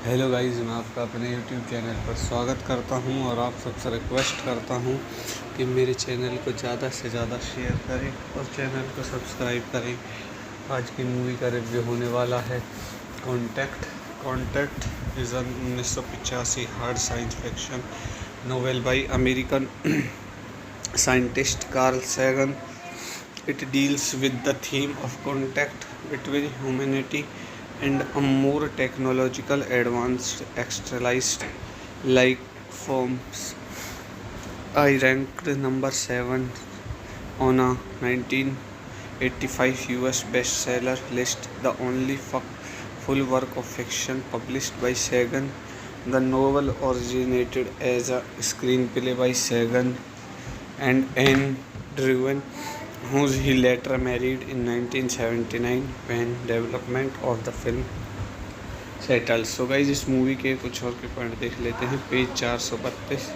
Hello guys, मैं आपका अपने यूट्यूब चैनल पर स्वागत करता हूं और आप सबसे रिक्वेस्ट करता हूं कि मेरे चैनल को ज़्यादा से ज़्यादा शेयर करें और चैनल को सब्सक्राइब करें। आज की मूवी का रिव्यू होने वाला है contact. Contact is an 1985 hard science fiction novel by American scientist Carl Sagan. It deals with the theme of contact between humanity and a more technological advanced extraterrestrial life forms. I ranked number 7 on a 1985 US bestseller list, the only full work of fiction published by Sagan. The novel originated as a screenplay by Sagan and Anne Driven, who he later married in 1979 when development of the film settled. So guys, इस movie के कुछ और के point देख लेते हैं। Page 432,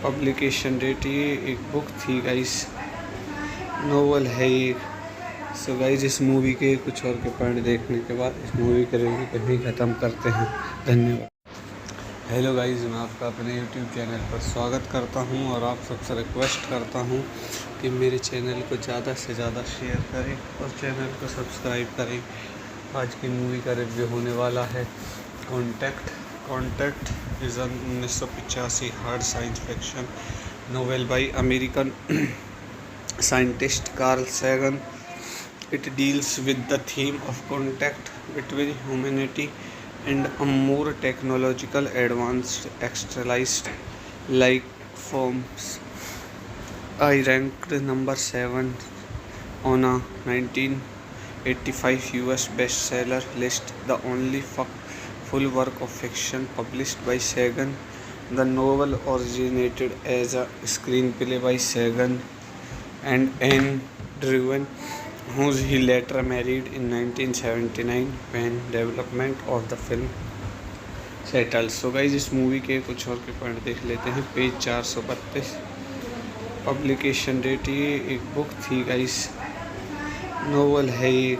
publication date, ये एक बुक थी गाइस, नोवेल है ये। सो गाइस, इस मूवी के कुछ और के पॉइंट देखने के बाद इस मूवी के रिव्यू को यहीं ख़त्म करते हैं। धन्यवाद। हेलो गाइस, मैं आपका अपने यूट्यूब चैनल पर स्वागत करता हूं और आप सबसे रिक्वेस्ट करता हूं कि मेरे चैनल को ज़्यादा से ज़्यादा शेयर करें और चैनल को सब्सक्राइब करें। आज की मूवी का रिव्यू होने वाला है contact. Contact is an 1985 hard science fiction novel by American scientist Carl Sagan. It deals with the theme of contact between humanity and a more technological advanced extraterrestrial life forms. I ranked number 7 on a 1985 US bestseller list, the only full work of fiction published by Sagan. The novel originated as a screenplay by Sagan and Anne Driven, who he later married in 1979 when development of the film settled. So guys, इस movie के कुछ और के point देख लेते हैं। Page 432, publication date, ये एक बुक थी गाइस, नोवेल है ये।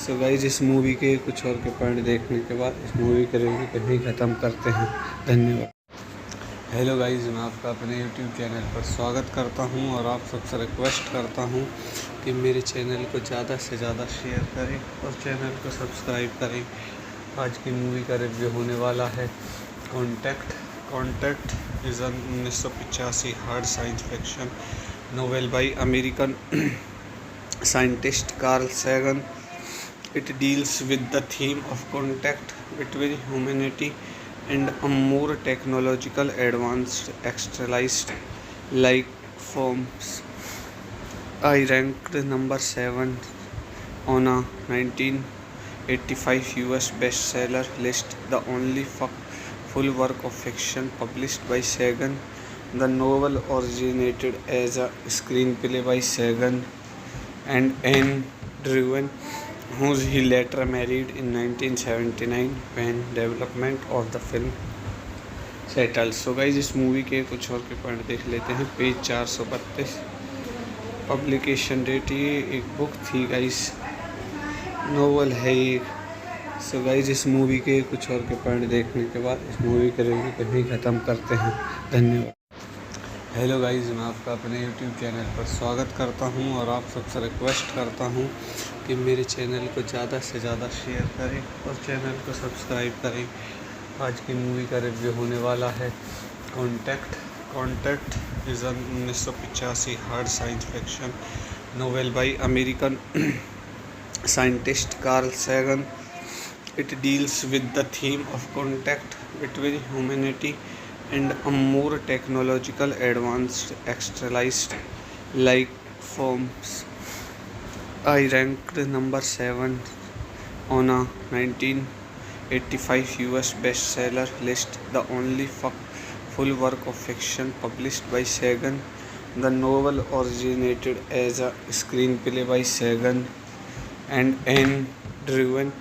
सो गाइस, इस मूवी के कुछ और के पॉइंट देखने के बाद इस मूवी के रिव्यू को यहीं ख़त्म करते हैं। धन्यवाद। हेलो गाइस, मैं आपका अपने यूट्यूब चैनल पर स्वागत करता हूं और आप सबसे रिक्वेस्ट करता हूं कि मेरे चैनल को ज़्यादा से ज़्यादा शेयर करें और चैनल को सब्सक्राइब करें। आज की मूवी का रिव्यू होने वाला है contact. Contact is an 1985 hard science fiction novel by American scientist Carl Sagan. It deals with the theme of contact between humanity and a more technological advanced extraterrestrial life forms. I ranked number 7 on a 1985 US bestseller list, the only full work of fiction published by Sagan. The novel originated as a screenplay by Sagan and Anne Driven, who he later married in 1979 when development of the film settled. So guys, इस movie के कुछ और के point देख लेते हैं। Page 432, publication date, ये एक बुक थी गाइस, नोवेल है ये। सो गाइस, इस मूवी के कुछ और के पॉइंट देखने के बाद इस मूवी के रिव्यू को यहीं ख़त्म करते हैं। धन्यवाद। हेलो गाइस, मैं आपका अपने यूट्यूब चैनल पर स्वागत करता हूं और आप सबसे रिक्वेस्ट करता हूं कि मेरे चैनल को ज़्यादा से ज़्यादा शेयर करें और चैनल को सब्सक्राइब करें। आज की मूवी का रिव्यू होने वाला है contact. Contact is an 1985 hard science fiction novel by American scientist Carl Sagan. It deals with the theme of contact between humanity and a more technological advanced extraterrestrial life forms. I ranked number 7 on a 1985 US bestseller list, the only full work of fiction published by Sagan. The novel originated as a screenplay by Sagan and Anne Driven,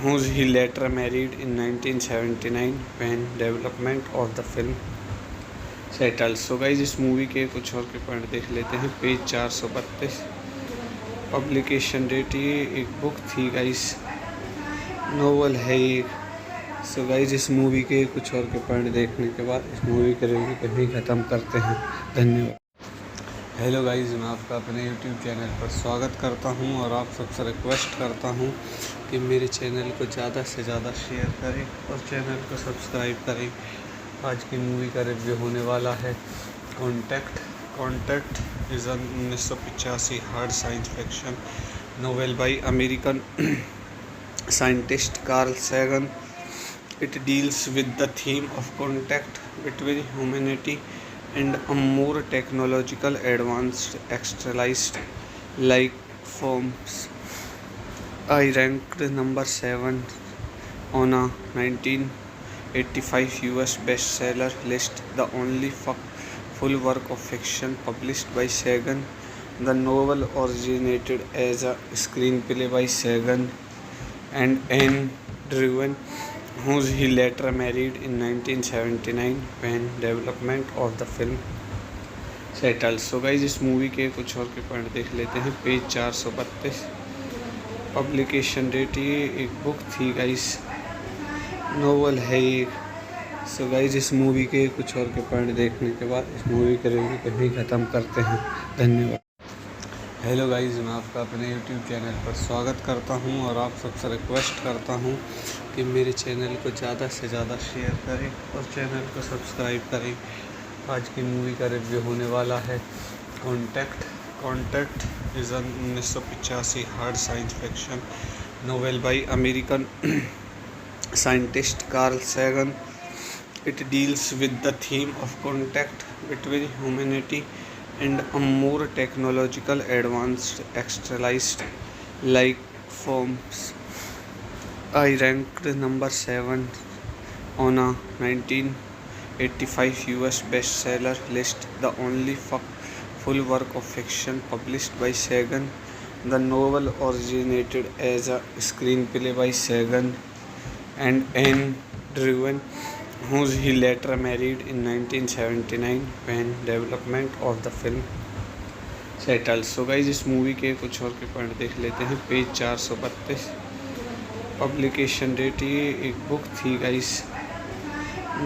who he later married in 1979 when development of the film settled. So guys, इस movie के कुछ और के point देख लेते हैं। Page 432, publication date, ये एक बुक थी गाइस, नोवेल है ये। सो गाइस इस मूवी के कुछ और के पॉइंट देखने के बाद इस मूवी के रिव्यू को यहीं ख़त्म करते हैं। धन्यवाद। हेलो गाइस, मैं आपका अपने यूट्यूब चैनल पर स्वागत करता हूं और आप सबसे रिक्वेस्ट करता हूं कि मेरे चैनल को ज़्यादा से ज़्यादा शेयर करें और चैनल को सब्सक्राइब करें। आज की मूवी का रिव्यू होने वाला है contact is an 1985 hard science fiction novel by American scientist Carl Sagan. It deals with the theme of contact between humanity and a more technological advanced extraterrestrial life forms. I ranked number 7 on a 1985 US bestseller list, the only full work of fiction published by Sagan. The novel originated as a screenplay by Sagan and Anne Driven, who he later married in 1979 when development of the film settled. So guys, इस movie के कुछ और के point देख लेते हैं। Page 432, publication date, ये एक बुक थी गाइस, नोवेल है ये। सो गाइस इस मूवी के कुछ और के पॉइंट देखने के बाद इस मूवी के रिव्यू को यहीं ख़त्म करते हैं। धन्यवाद। हेलो गाइस, मैं आपका अपने यूट्यूब चैनल पर स्वागत करता हूं और आप सबसे रिक्वेस्ट करता हूं कि मेरे चैनल को ज़्यादा से ज़्यादा शेयर करें और चैनल को सब्सक्राइब करें। आज की मूवी का रिव्यू होने वाला है contact is an 1985 hard science fiction novel by American scientist Carl Sagan. It deals with the theme of contact between humanity and a more technological advanced extraterrestrial life forms. I ranked number 7 on a 1985 US bestseller list, the only full work of fiction published by Sagan. The novel originated as a screenplay by Sagan and Anne Driven, who he later married in 1979 when development of the film settled. So guys इस movie के कुछ और के point देख लेते हैं। Page 432, publication date, ये एक बुक थी गाइस,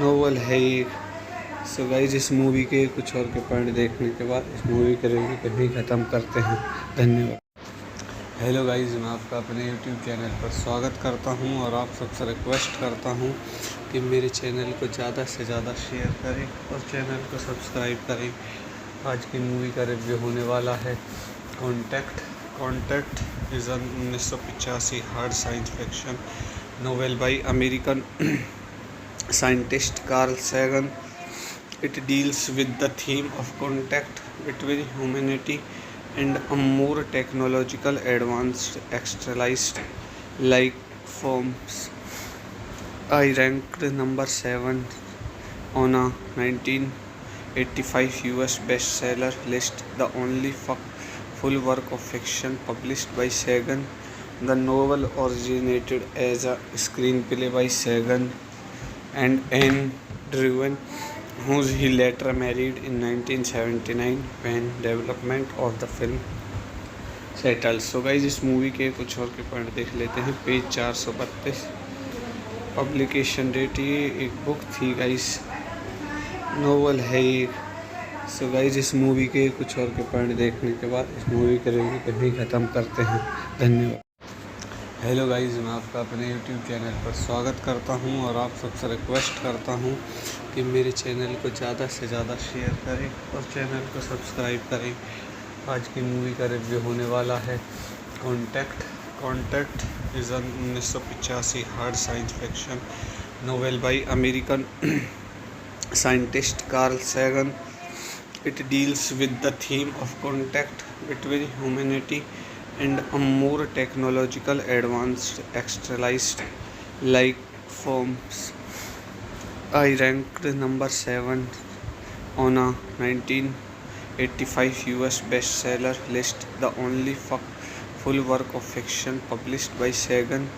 नोवेल है ये। सो गाइस इस मूवी के कुछ और के पॉइंट देखने के बाद इस मूवी के रिव्यू को यहीं ख़त्म करते हैं। धन्यवाद। हेलो गाइस, मैं आपका अपने यूट्यूब चैनल पर स्वागत करता हूं और आप सबसे रिक्वेस्ट करता हूं कि मेरे चैनल को ज़्यादा से ज़्यादा शेयर करें और चैनल को सब्सक्राइब करें। आज की मूवी का रिव्यू होने वाला है contact is an 1985 hard science fiction novel by American scientist Carl Sagan. It deals with the theme of contact between humanity and a more technological advanced extraterrestrial life forms. I ranked number 7 on a 1985 US bestseller list, the only full work of fiction published by Sagan. The novel originated as a screenplay by Sagan and Anne Driven, who he later married in 1979 when development of the film settled. So guys इस movie के कुछ और के point देख लेते हैं। Page 432, publication date, ये एक बुक थी गाइस, नोवेल है ये। सो गाइस इस मूवी के कुछ और के पॉइंट देखने के बाद इस मूवी के रिव्यू को यहीं ख़त्म करते हैं। धन्यवाद। हेलो गाइस, मैं आपका अपने यूट्यूब चैनल पर स्वागत करता हूं और आप सबसे रिक्वेस्ट करता हूं कि मेरे चैनल को ज़्यादा से ज़्यादा शेयर करें और चैनल को सब्सक्राइब करें। आज की मूवी का रिव्यू होने वाला है contact is an 1985 hard science fiction novel by American scientist Carl Sagan. It deals with the theme of contact between humanity and a more technological advanced extraterrestrial life forms. I ranked number 7 on a 1985 US bestseller list, the only full work of fiction published by Sagan.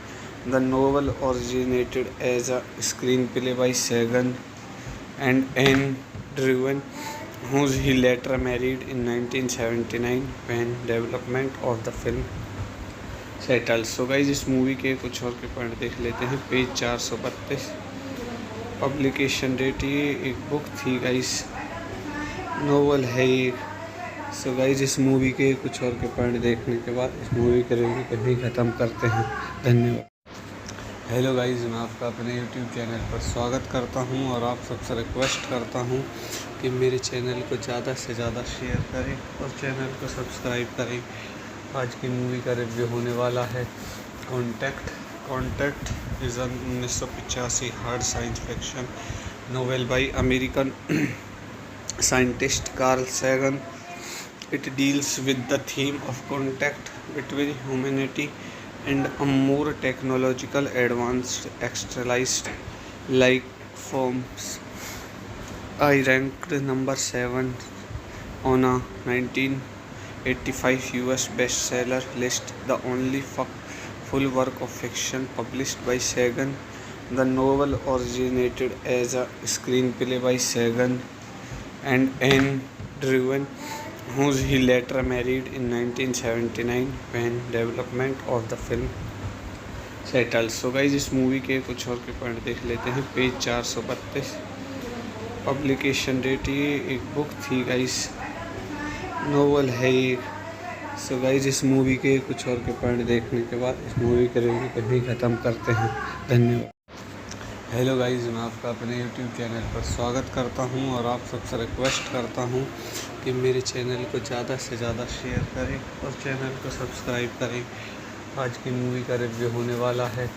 The novel originated as a screenplay by Sagan and Anne Driven, who he later married in 1979 when development of the film settle. So guys इस movie के कुछ और के point देख लेते हैं। Page 432, publication date, ये एक बुक थी गाइस, नोवेल है ये। सो गाइस इस मूवी के कुछ और के पॉइंट देखने के बाद इस मूवी के रिव्यू को यहीं ख़त्म करते हैं। धन्यवाद। हेलो गाइस, मैं आपका अपने यूट्यूब चैनल पर स्वागत करता हूं और आप सबसे रिक्वेस्ट करता हूं कि मेरे चैनल को ज़्यादा से ज़्यादा शेयर करें और चैनल को सब्सक्राइब करें। आज की मूवी का रिव्यू होने वाला है contact. Contact is an 1985 hard science fiction novel by American scientist Carl Sagan. It deals with the theme of contact between humanity and a more technological advanced extraterrestrial life forms. I ranked number 7 on a 1985 US bestseller list, the only full work of fiction published by Sagan. The novel originated as a screenplay by Sagan and Anne Druyan, who he later married in 1979 when development of the film settled. So guys इस movie के कुछ और के point देख लेते हैं। Page 432, publication date, ये एक बुक थी गाइस, नोवेल है ये। सो गाइस इस मूवी के कुछ और के पॉइंट देखने के बाद इस मूवी के रिव्यू को यहीं ख़त्म करते हैं। धन्यवाद। हेलो गाइस, मैं आपका अपने यूट्यूब चैनल पर स्वागत करता हूं और आप सबसे रिक्वेस्ट करता हूं कि मेरे चैनल को ज़्यादा से ज़्यादा शेयर करें और चैनल को सब्सक्राइब करें। आज की मूवी का रिव्यू होने वाला है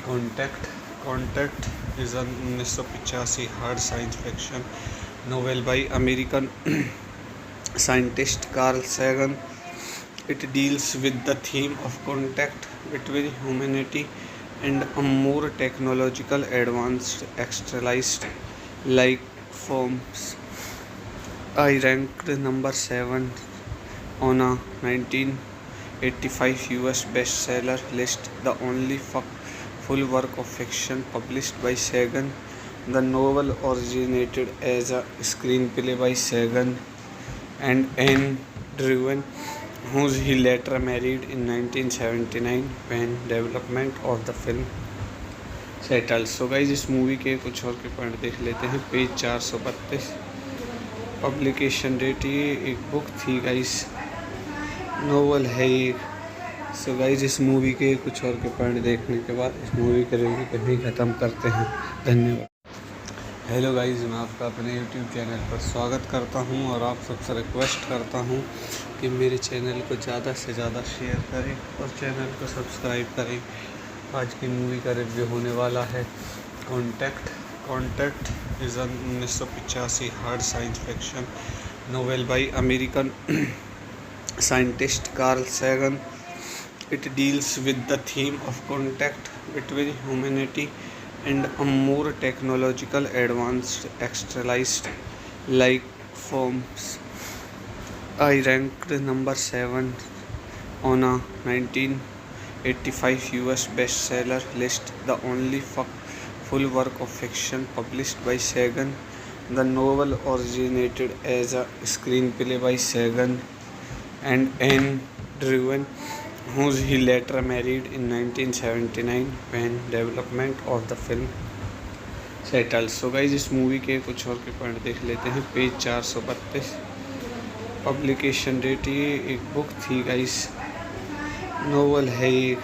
contact. Contact is an 1985 hard science fiction novel by American scientist Carl Sagan. It deals with the theme of contact between humanity and a more technological advanced extraterrestrial life forms. I ranked number 7 on a 1985 US bestseller list, the only full work of fiction published by Sagan. The novel originated as a screenplay by Sagan and Anne Druyan, who he later married in 1979 when development of the film settled. So guys इस movie के कुछ और के point देख लेते हैं। Page 432, publication date, ये एक बुक थी गाइस, नोवेल है ये। सो गाइस इस मूवी के कुछ और के पॉइंट देखने के बाद इस मूवी के रिव्यू को यहीं ख़त्म करते हैं। धन्यवाद। हेलो गाइस, मैं आपका अपने यूट्यूब चैनल पर स्वागत करता हूं और आप सबसे रिक्वेस्ट करता हूं कि मेरे चैनल को ज़्यादा से ज़्यादा शेयर करें और चैनल को सब्सक्राइब करें। आज की मूवी का रिव्यू होने वाला है contact. Contact is an 1985 hard science fiction novel by American scientist Carl Sagan. It deals with the theme of contact between humanity and a more technological advanced extraterrestrial life forms. I ranked number 7 on a 1985 US bestseller list, the only full work of fiction published by Sagan. The novel originated as a screenplay by Sagan and Anne Druyan, who he later married in 1979 when development of the film settled. So guys इस movie के कुछ और के point देख लेते हैं। Page 432, publication date, ये एक बुक थी गाइस, नोवेल है ये।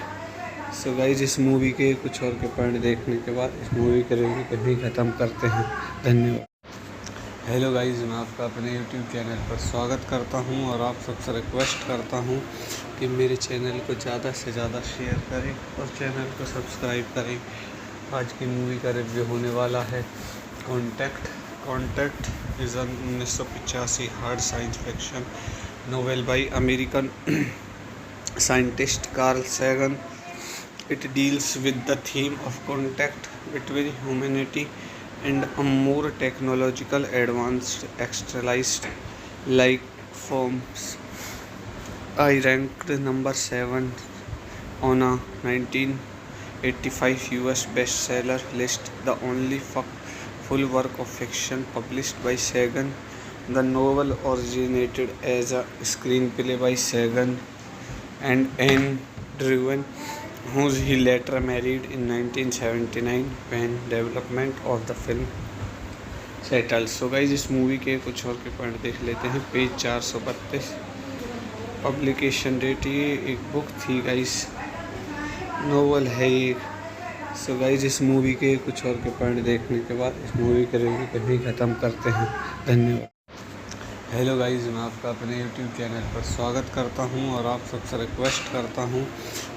सो गाइस इस मूवी के कुछ और के पॉइंट देखने के बाद इस मूवी के रिव्यू को यहीं ख़त्म करते हैं। धन्यवाद। हेलो गाइस, मैं आपका अपने यूट्यूब चैनल पर स्वागत करता हूं और आप सबसे रिक्वेस्ट करता हूं कि मेरे चैनल को ज़्यादा से ज़्यादा शेयर करें और चैनल को सब्सक्राइब करें। आज की मूवी का रिव्यू होने वाला है contact. Contact is an 1985 hard science fiction novel by American scientist Carl Sagan. It deals with the theme of contact between humanity and a more technological advanced extraterrestrial life forms. I ranked number 7 on a 1985 US bestseller list, the only full work of fiction published by Sagan. The novel originated as a screenplay by Sagan and Anne driven, who he later married in 1979 when development of the film settled. So guys इस movie के कुछ और के point देख लेते हैं। Page 432, publication date, ये एक बुक थी गाइज, नोवेल है ये। सो गाइज इस मूवी के कुछ और के पॉइंट देखने के बाद इस मूवी के रिव्यू को ही ख़त्म करते हैं। धन्यवाद। हेलो गाइज, मैं आपका अपने यूट्यूब चैनल पर स्वागत करता हूं और आप सबसे रिक्वेस्ट करता हूं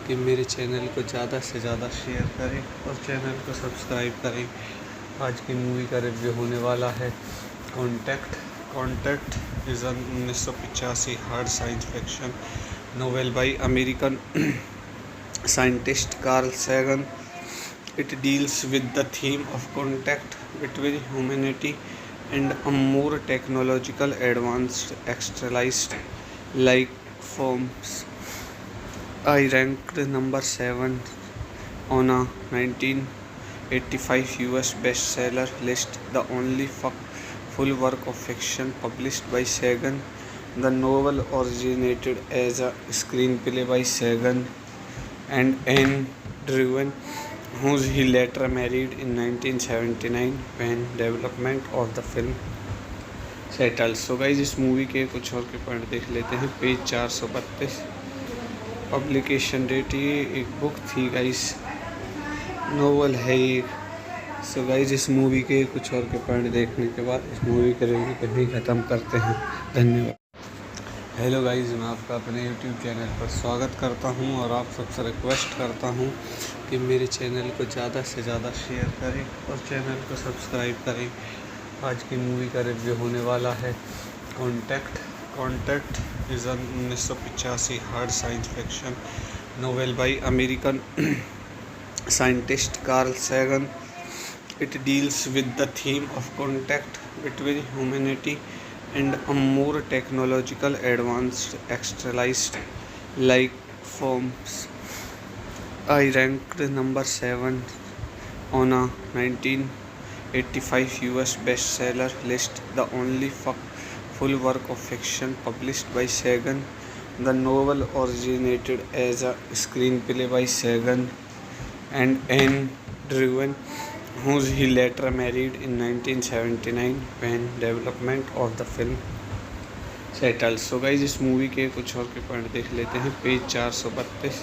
कि मेरे चैनल को ज़्यादा से ज़्यादा शेयर करें और चैनल को सब्सक्राइब करें। आज की मूवी का रिव्यू होने वाला है contact is 1985 hard science fiction novel by American scientist Carl Sagan. It deals with the theme of contact between humanity and a more technological advanced extraterrestrial life forms. I ranked number 7 on a 1985 US bestseller list, the only full work of fiction published by Sagan. The novel originated as a screenplay by Sagan and Anne Driven, who he later married in 1979 when development of the film settled. So guys इस movie के कुछ और के point देख लेते हैं। Page 432, publication date, ये एक बुक थी गाइज, नोवेल है ये। सो गाइज इस मूवी के कुछ और के पॉइंट देखने के बाद इस मूवी के रिव्यू को ही ख़त्म करते हैं। धन्यवाद। हेलो गाइज़, मैं आपका अपने यूट्यूब चैनल पर स्वागत करता हूं और आप सबसे रिक्वेस्ट करता हूं कि मेरे चैनल को ज़्यादा से ज़्यादा शेयर करें और चैनल को सब्सक्राइब करें। आज की मूवी का रिव्यू होने वाला है contact is 1985 hard science fiction novel by American scientist Carl Sagan. It deals with the theme of contact between humanity and a more technological advanced extraterrestrial life forms. I ranked number 7 on a 1985 US bestseller list, the only full work of fiction published by Sagan. The novel originated as a screenplay by Sagan and Anne Driven, who he later married in 1979 when development of the film settled. So guys इस movie के कुछ और के point देख लेते हैं। Page 432,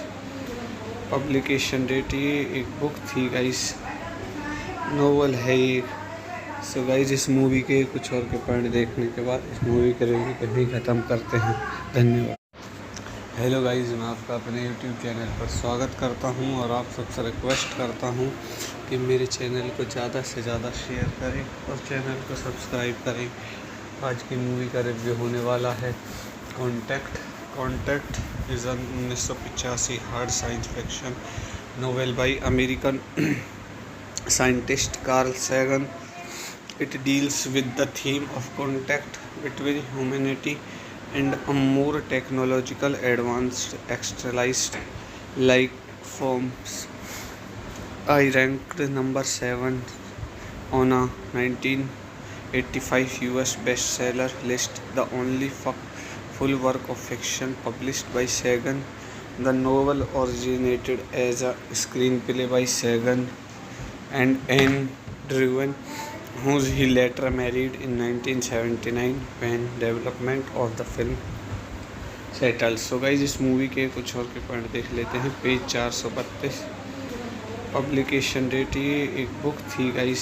publication date, ये एक बुक थी गाइज, नोवेल है ये। सो गाइज इस मूवी के कुछ और के पॉइंट देखने के बाद इस मूवी के रिव्यू को ही ख़त्म करते हैं। धन्यवाद। हेलो गाइज़, मैं आपका अपने यूट्यूब चैनल पर स्वागत करता हूं और आप सबसे रिक्वेस्ट करता हूं कि मेरे चैनल को ज़्यादा से ज़्यादा शेयर करें और चैनल को सब्सक्राइब करें। आज की मूवी का रिव्यू होने वाला है contact is 1985 hard science fiction novel by American scientist Carl Sagan. It deals with the theme of contact between humanity and a more technological advanced extraterrestrial life forms. I ranked number 7 on a 1985 US bestseller list, the only full work of fiction published by Sagan. The novel originated as a screenplay by Sagan and Anne Driven, who he later married in 1979 when development of the film settled. So guys इस movie के कुछ और के point देख लेते हैं। Page 432, publication date, ये एक बुक थी गाइज,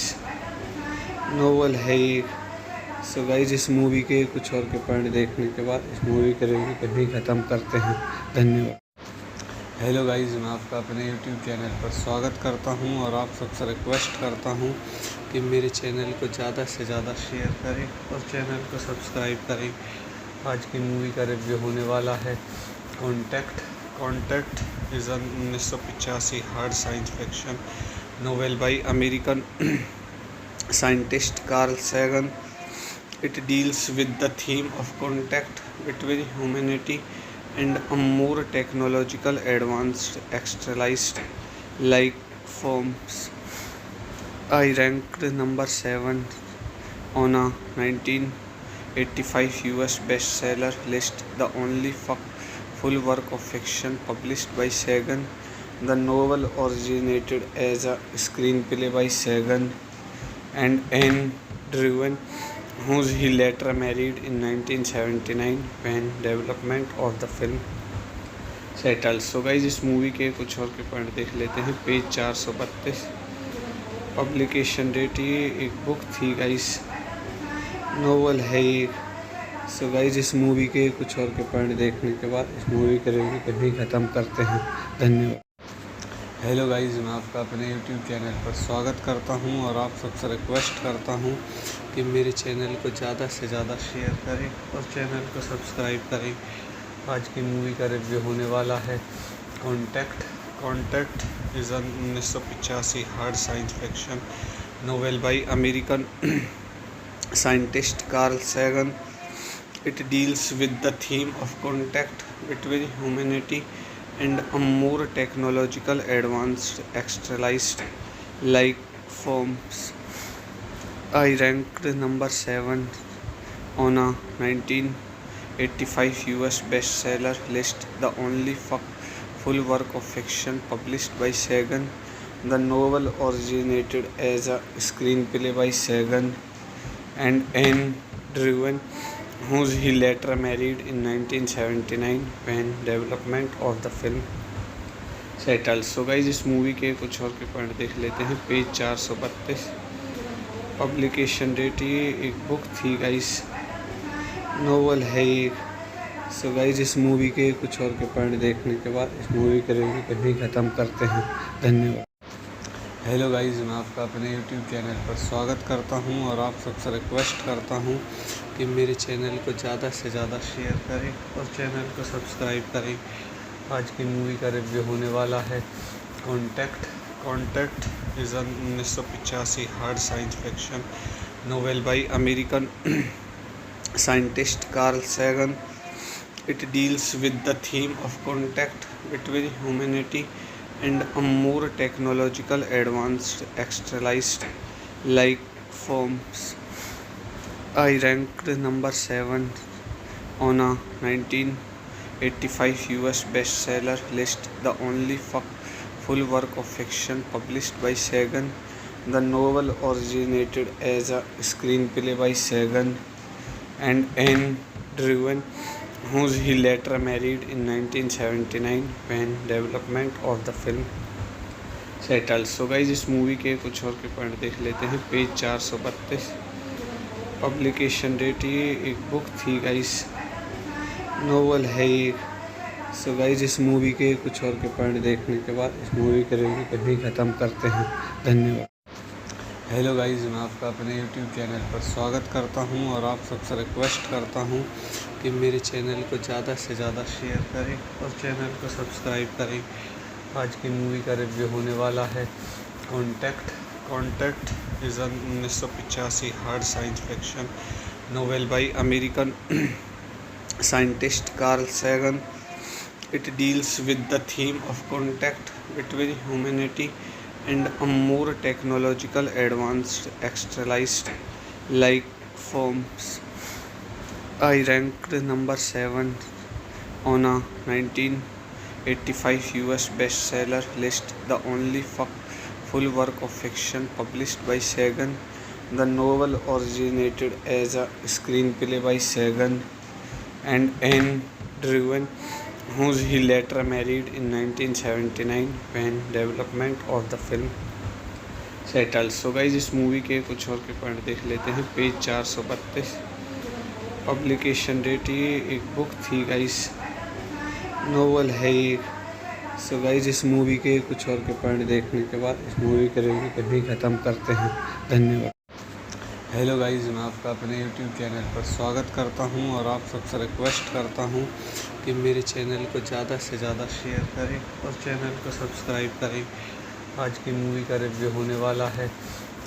नोवेल है ये। सो गाइज इस मूवी के कुछ और के पॉइंट देखने के बाद इस मूवी के रिव्यू को ही ख़त्म करते हैं। धन्यवाद। हेलो गाइज़, मैं आपका अपने यूट्यूब चैनल पर स्वागत करता हूं और आप सबसे रिक्वेस्ट करता हूं कि मेरे चैनल को ज़्यादा से ज़्यादा शेयर करें और चैनल को सब्सक्राइब करें। आज की मूवी का रिव्यू होने वाला है contact is 1985 hard science fiction novel by American scientist Carl Sagan. It deals with the theme of contact between humanity and a more technological advanced extraterrestrial life forms. I ranked number 7 on a 1985 US bestseller list, the only full work of fiction published by Sagan. The novel originated as a screenplay by Sagan and Anne Driven, who he later married in 1979 when development of the film settled. So guys इस movie के कुछ और के point देख लेते हैं। Page 432, publication date, ये एक बुक थी गाइज, नोवेल है ये। सो गाइज इस मूवी के कुछ और के पॉइंट देखने के बाद इस मूवी के रिव्यू को भी ख़त्म करते हैं। धन्यवाद। हेलो गाइज, मैं आपका अपने यूट्यूब चैनल पर स्वागत करता हूं और आप सबसे रिक्वेस्ट करता हूं कि मेरे चैनल को ज़्यादा से ज़्यादा शेयर करें और चैनल को सब्सक्राइब करें। आज की मूवी का रिव्यू होने वाला है contact is an 1985 hard science fiction novel by American scientist Carl Sagan. It deals with the theme of contact between humanity and a more technological advanced extraterrestrial life forms. I ranked number 7 on a 1985 US bestseller list, the only full work of fiction published by Sagan. The novel originated as a screenplay by Sagan and Anne Driven, who he later married in 1979 when development of the film settled. So guys इस movie के कुछ और के point देख लेते हैं। Page 432, publication date, ये एक बुक थी गाइज, नोवेल है ये। सो गाइज इस मूवी के कुछ और के पॉइंट देखने के बाद इस मूवी के रिव्यू को भी ख़त्म करते हैं। धन्यवाद। हेलो गाइज़, मैं आपका अपने यूट्यूब चैनल पर स्वागत करता हूं और आप सबसे रिक्वेस्ट करता हूं कि मेरे चैनल को ज़्यादा से ज़्यादा शेयर करें और चैनल को सब्सक्राइब करें। आज की मूवी का रिव्यू होने वाला है contact is an 1985 hard science fiction novel by American scientist Carl Sagan. It deals with the theme of contact between humanity and a more technological advanced extraterrestrial life forms. I ranked number 7 on a 1985 US bestseller list, the only full work of fiction published by Sagan. The novel originated as a screenplay by Sagan and Anne Driven, who he later married in 1979 when development of the film settled. So guys इस movie के कुछ और के point देख लेते हैं। Page 432, publication date, ये एक बुक थी गाइज, नोवेल है ये। सो गाइज इस मूवी के कुछ और के पॉइंट देखने के बाद इस मूवी के रिव्यू को भी ख़त्म करते हैं। धन्यवाद। हेलो गाइज़, मैं आपका अपने यूट्यूब चैनल पर स्वागत करता हूं और आप सबसे रिक्वेस्ट करता हूं कि मेरे चैनल को ज़्यादा से ज़्यादा शेयर करें और चैनल को सब्सक्राइब करें। आज की मूवी का रिव्यू होने वाला है contact is an 1985 hard science fiction novel by American scientist Carl Sagan. It deals with the theme of contact between humanity and a more technological advanced extraterrestrial life forms. I ranked number 7 on a 1985 US bestseller list, the only full work of fiction published by Sagan. The novel originated as a screenplay by Sagan and Anne Driven, who he later married in 1979 when development of the film settled. So guys इस movie के कुछ और के point देख लेते हैं। Page 432, publication date, ये एक बुक थी गाइज, नोवेल है ये। सो गाइज इस मूवी के कुछ और के पॉइंट देखने के बाद इस मूवी के रिव्यू को भी ख़त्म करते हैं। धन्यवाद। हेलो गाइज़, मैं आपका अपने यूट्यूब चैनल पर स्वागत करता हूं और आप सबसे रिक्वेस्ट करता हूं कि मेरे चैनल को ज़्यादा से ज़्यादा शेयर करें और चैनल को सब्सक्राइब करें। आज की मूवी का रिव्यू होने वाला है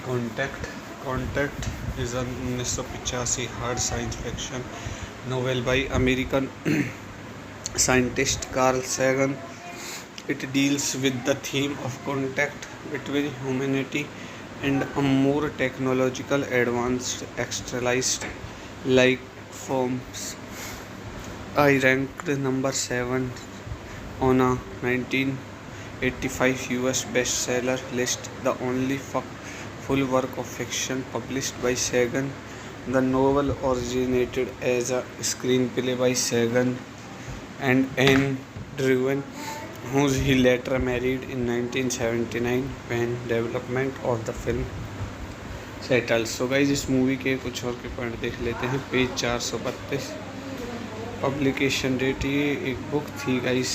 contact is an 1985 hard science fiction novel by American scientist Carl Sagan. It deals with the theme of contact between humanity and a more technological advanced extraterrestrial life forms. I ranked number 7 on a 1985 US bestseller list, the only full work of fiction published by Sagan. The novel originated as a screenplay by Sagan and Anne Driven, who he later married in 1979 when development of the film settled. So guys इस movie के कुछ और के point देख लेते हैं। Page 432, publication date, ये एक बुक थी गाइज,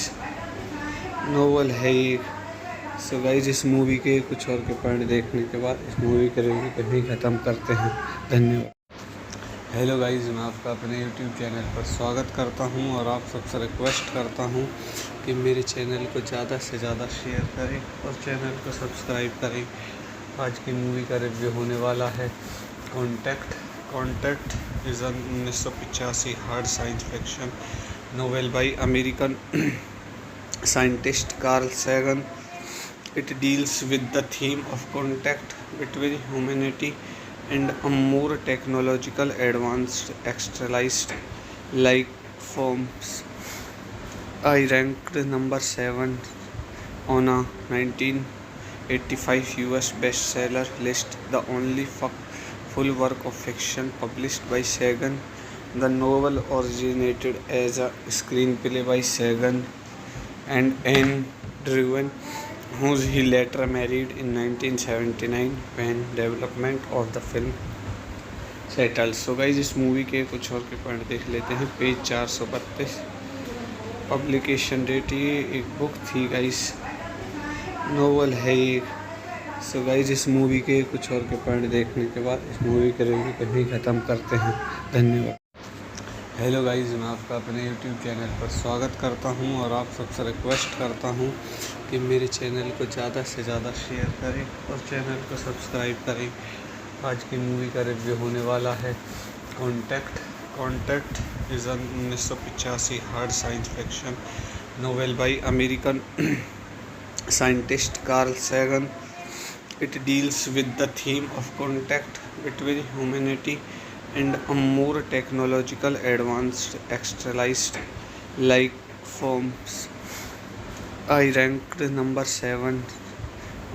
नोवेल है ये। सो गाइज इस मूवी के कुछ और के पॉइंट देखने के बाद इस मूवी के रिव्यू कहीं ख़त्म करते हैं। धन्यवाद। हेलो गाइज, मैं आपका अपने यूट्यूब चैनल पर स्वागत करता हूं और आप सबसे रिक्वेस्ट करता हूं कि मेरे चैनल को ज़्यादा से ज़्यादा शेयर करें और चैनल को सब्सक्राइब करें। आज की मूवी का रिव्यू होने वाला है contact is an 1985 hard science fiction novel by American scientist Carl Sagan. It deals with the theme of contact between humanity and a more technological advanced extraterrestrial life forms. I ranked number 7 on a 1985 US bestseller list, the only full work of fiction published by Sagan. The novel originated as a screenplay by Sagan and Anne Driven, who he later married in 1979 when development of the film settled. So guys इस movie के कुछ और के point देख लेते हैं। Page 432, publication date, ये एक बुक थी गाइस, नोवेल है ये। सो गाइज इस मूवी के कुछ और के पॉइंट देखने के बाद इस मूवी के रिव्यू कहीं ख़त्म करते हैं। धन्यवाद। हेलो गाइज़, मैं आपका अपने यूट्यूब चैनल पर स्वागत करता हूं और आप सबसे रिक्वेस्ट करता हूं कि मेरे चैनल को ज़्यादा से ज़्यादा शेयर करें और चैनल को सब्सक्राइब करें। आज की मूवी का रिव्यू होने वाला है contact is an 1985 hard science fiction novel by American scientist Carl Sagan. It deals with the theme of contact between humanity and a more technological advanced extraterrestrial life forms. I ranked number 7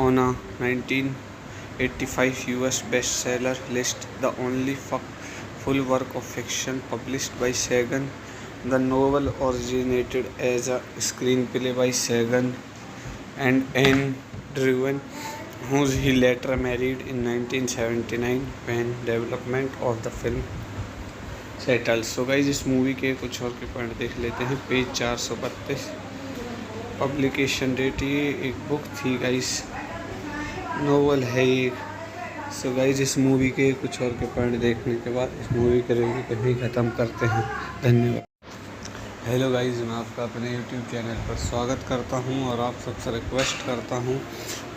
on a 1985 US bestseller list, the only full work of fiction published by Sagan. The novel originated as a screenplay by Sagan and Anne Driven, who he later married in 1979 when development of the film settled. So guys इस movie के कुछ और के point देख लेते हैं। Page 432, publication date, ये एक बुक थी गाइस, नोवेल है ये। सो गाइज इस मूवी के कुछ और के पॉइंट देखने के बाद इस मूवी के रिव्यू कहीं ख़त्म करते हैं। धन्यवाद। हेलो गाइज़, मैं आपका अपने यूट्यूब चैनल पर स्वागत करता हूं और आप सबसे रिक्वेस्ट करता हूं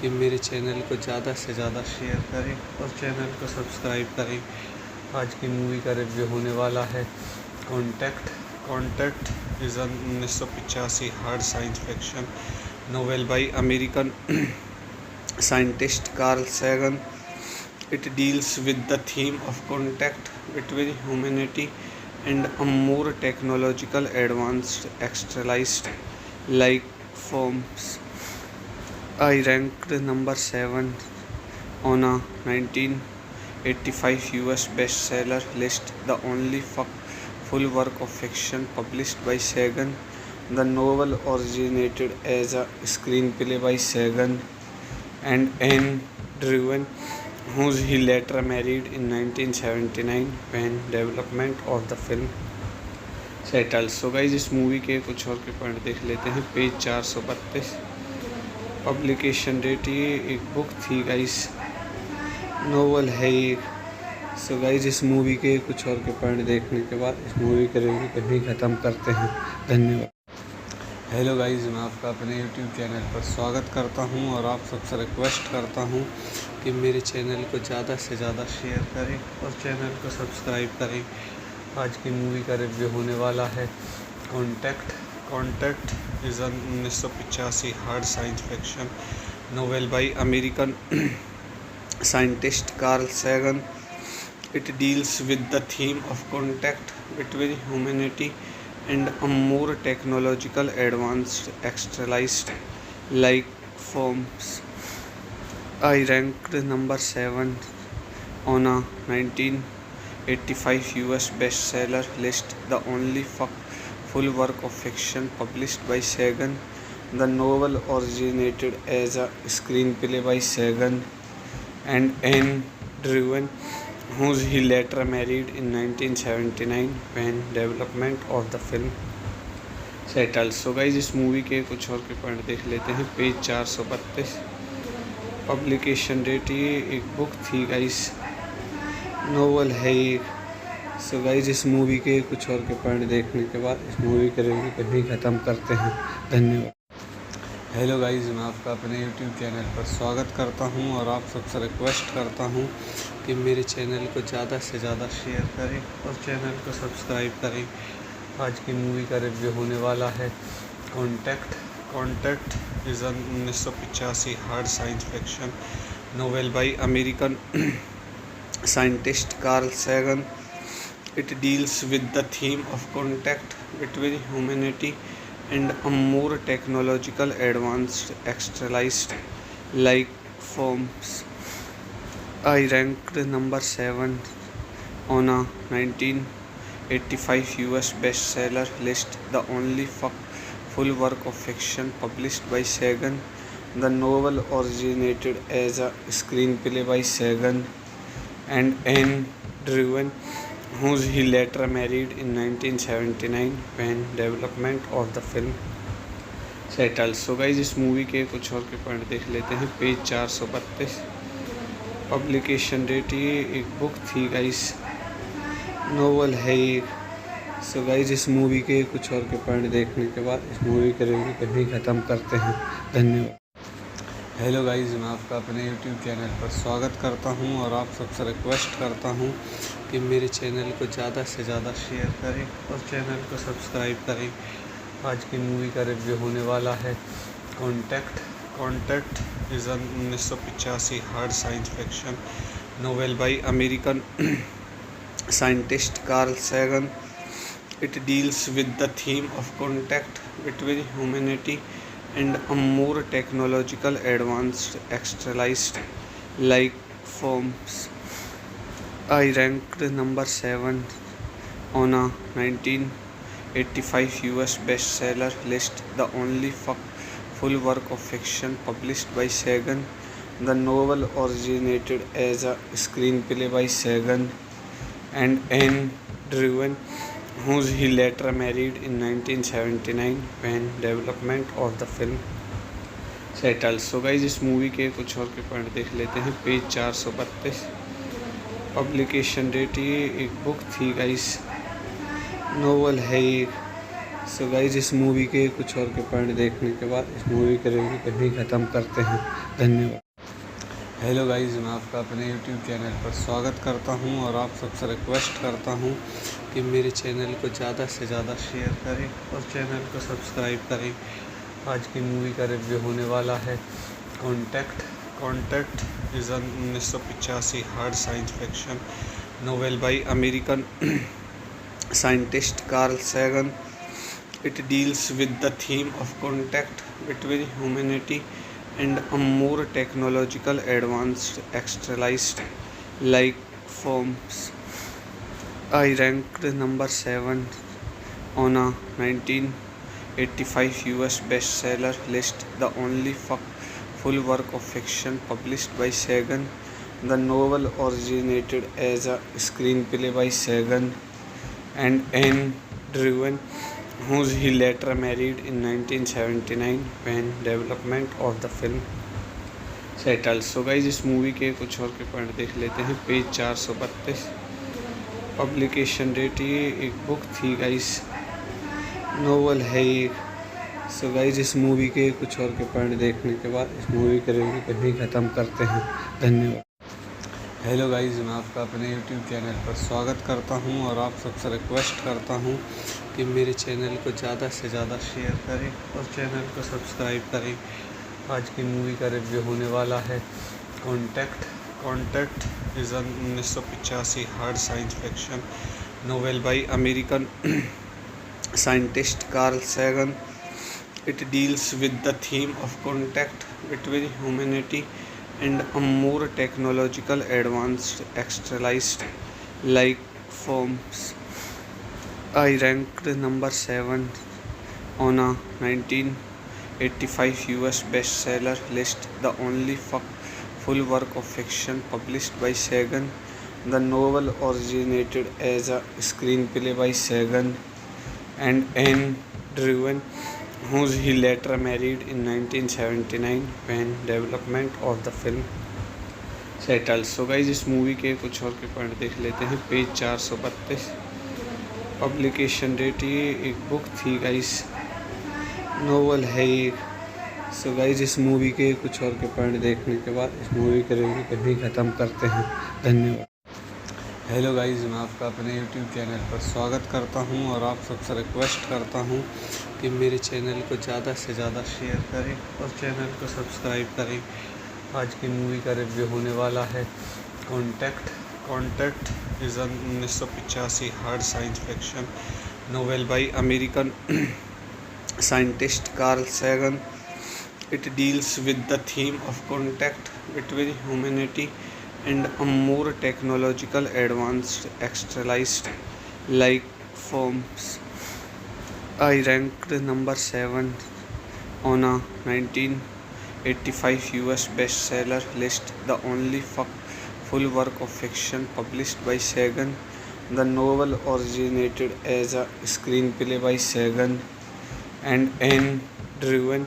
कि मेरे चैनल को ज़्यादा से ज़्यादा शेयर करें और चैनल को सब्सक्राइब करें। आज की मूवी का रिव्यू होने वाला है contact is an 1985 hard science fiction novel by American scientist Carl Sagan. It deals with the theme of contact between humanity and a more technological advanced extraterrestrial life forms. I ranked number 7 on a 1985 US bestseller list, the only full work of fiction published by Sagan. The novel originated as a screenplay by Sagan and Anne Driven, who he later married in 1979 when development of the film settled. So guys इस movie के कुछ और के point देख लेते हैं। Page 432, publication date, ये एक बुक थी गाइस, नोवेल है ये। सो गाइज इस मूवी के कुछ और के पॉइंट देखने के बाद इस मूवी के रिव्यू कहीं ख़त्म करते हैं। धन्यवाद। हेलो गाइज़, मैं आपका अपने यूट्यूब चैनल पर स्वागत करता हूं और आप सबसे रिक्वेस्ट करता हूं कि मेरे चैनल को ज़्यादा से ज़्यादा शेयर करें और चैनल को सब्सक्राइब करें। आज की मूवी का रिव्यू होने वाला है contact is an 1985 hard science fiction novel by American scientist Carl Sagan. It deals with the theme of contact between humanity and a more technological advanced externalized like forms. I ranked number 7 on a 1985 US bestseller list, the only full work of fiction published by Sagan. The novel originated as a screenplay by Sagan and Anne Druyan, who he later married in 1979 when development of the film settled. So guys इस movie के कुछ और के point देख लेते हैं। Page 432, publication date, ये एक बुक थी गाइज, नोवेल है ये। सो गाइज इस मूवी के कुछ और के पॉइंट देखने के बाद इस मूवी के रिव्यू को ही ख़त्म करते हैं। धन्यवाद। हेलो गाइज, मैं आपका अपने यूट्यूब चैनल पर स्वागत करता हूं और आप सबसे रिक्वेस्ट करता हूं कि मेरे चैनल को ज़्यादा से ज़्यादा शेयर करें और चैनल को सब्सक्राइब करें। आज की मूवी का रिव्यू होने वाला है contact is an 1985 hard science fiction novel by American scientist Carl Sagan. It deals with the theme of contact between humanity and a more technological advanced externalized life forms. I ranked number 7 on a 1985 US bestseller list, the only full work of fiction published by Sagan. The novel originated as a screenplay by Sagan and Anne Druyan, who he later married in 1979 when development of the film settled. So guys इस movie के कुछ और के point देख लेते हैं। Page 432, publication date, ये एक बुक थी गाइस, नोवेल है ये। सो गाइज इस मूवी के कुछ और के पॉइंट देखने के बाद इस मूवी के रिव्यू को ही ख़त्म करते हैं। धन्यवाद। हेलो गाइज़, मैं आपका अपने यूट्यूब चैनल पर स्वागत करता हूं और आप सबसे रिक्वेस्ट करता हूं कि मेरे चैनल को ज़्यादा से ज़्यादा शेयर करें और चैनल को सब्सक्राइब करें। आज की मूवी का रिव्यू होने वाला है contact is an 1985 hard science fiction novel by American scientist Carl Sagan. It deals with the theme of contact between humanity and a more technological advanced externalized life forms. I ranked number 7 on a 1985 US bestseller list, the only full work of fiction published by Sagan. The novel originated as a screenplay by Sagan and Anne Druyan, who he later married in 1979 when development of the film settled. So guys इस movie के कुछ और के point देख लेते हैं। Page 432, publication date, ये एक बुक थी गाइस, नोवेल है ये। सो गाइज इस मूवी के कुछ और के पॉइंट देखने के बाद इस मूवी के रिव्यू को ही ख़त्म करते हैं। धन्यवाद। हेलो गाइज़, मैं आपका अपने यूट्यूब चैनल पर स्वागत करता हूं और आप सबसे रिक्वेस्ट करता हूं कि मेरे चैनल को ज़्यादा से ज़्यादा शेयर करें और चैनल को सब्सक्राइब करें। आज की मूवी का रिव्यू होने वाला है contact is an 1985 hard science fiction novel by American scientist Carl Sagan. It deals with the theme of contact between humanity and a more technological advanced externalized life forms. I ranked number 7 on a 1985 US bestseller list, the only full work of fiction published by Sagan. The novel originated as a screenplay by Sagan and Anne Druyan, who he later married in 1979 when development of the film settled. So guys इस movie के कुछ और के point देख लेते हैं। Page 432, publication date, ये एक बुक थी गाइस, नोवेल है ये। सो गाइज इस मूवी के कुछ और के पॉइंट देखने के बाद इस मूवी के रिव्यू को ही ख़त्म करते हैं। धन्यवाद। हेलो गाइज़, मैं आपका अपने यूट्यूब चैनल पर स्वागत करता हूं और आप सबसे रिक्वेस्ट करता हूं कि मेरे चैनल को ज़्यादा से ज़्यादा शेयर करें और चैनल को सब्सक्राइब करें। आज की मूवी का रिव्यू होने वाला है contact is an 1985 hard science fiction novel by American scientist Carl Sagan. It deals with the theme of contact between humanity and a more technological advanced externalized life forms. I ranked number 7 on a 1985 US bestseller list, the only full work of fiction published by Sagan. The novel originated as a screenplay by Sagan and Anne Druyan, who he later married in 1979 when development of the film settled. So guys इस movie के कुछ और के point देख लेते हैं। Page 432, publication date, ये एक बुक थी गाइज, नोवेल है ये। सो गाइज इस मूवी के कुछ और के पॉइंट देखने के बाद इस मूवी के रिव्यू कहीं ख़त्म करते हैं। धन्यवाद। हेलो गाइज, मैं आपका अपने यूट्यूब चैनल पर स्वागत करता हूं और आप सबसे रिक्वेस्ट करता हूं कि मेरे चैनल को ज़्यादा से ज़्यादा शेयर करें और चैनल को सब्सक्राइब करें। आज की मूवी का रिव्यू होने वाला है contact is an 1985 hard science fiction novel by American scientist Carl Sagan. It deals with the theme of contact between humanity and a more technological advanced externalized life forms. I ranked number 7 on a 1985 US bestseller list, the only full work of fiction published by Sagan. The novel originated as a screenplay by Sagan and Anne Druyan,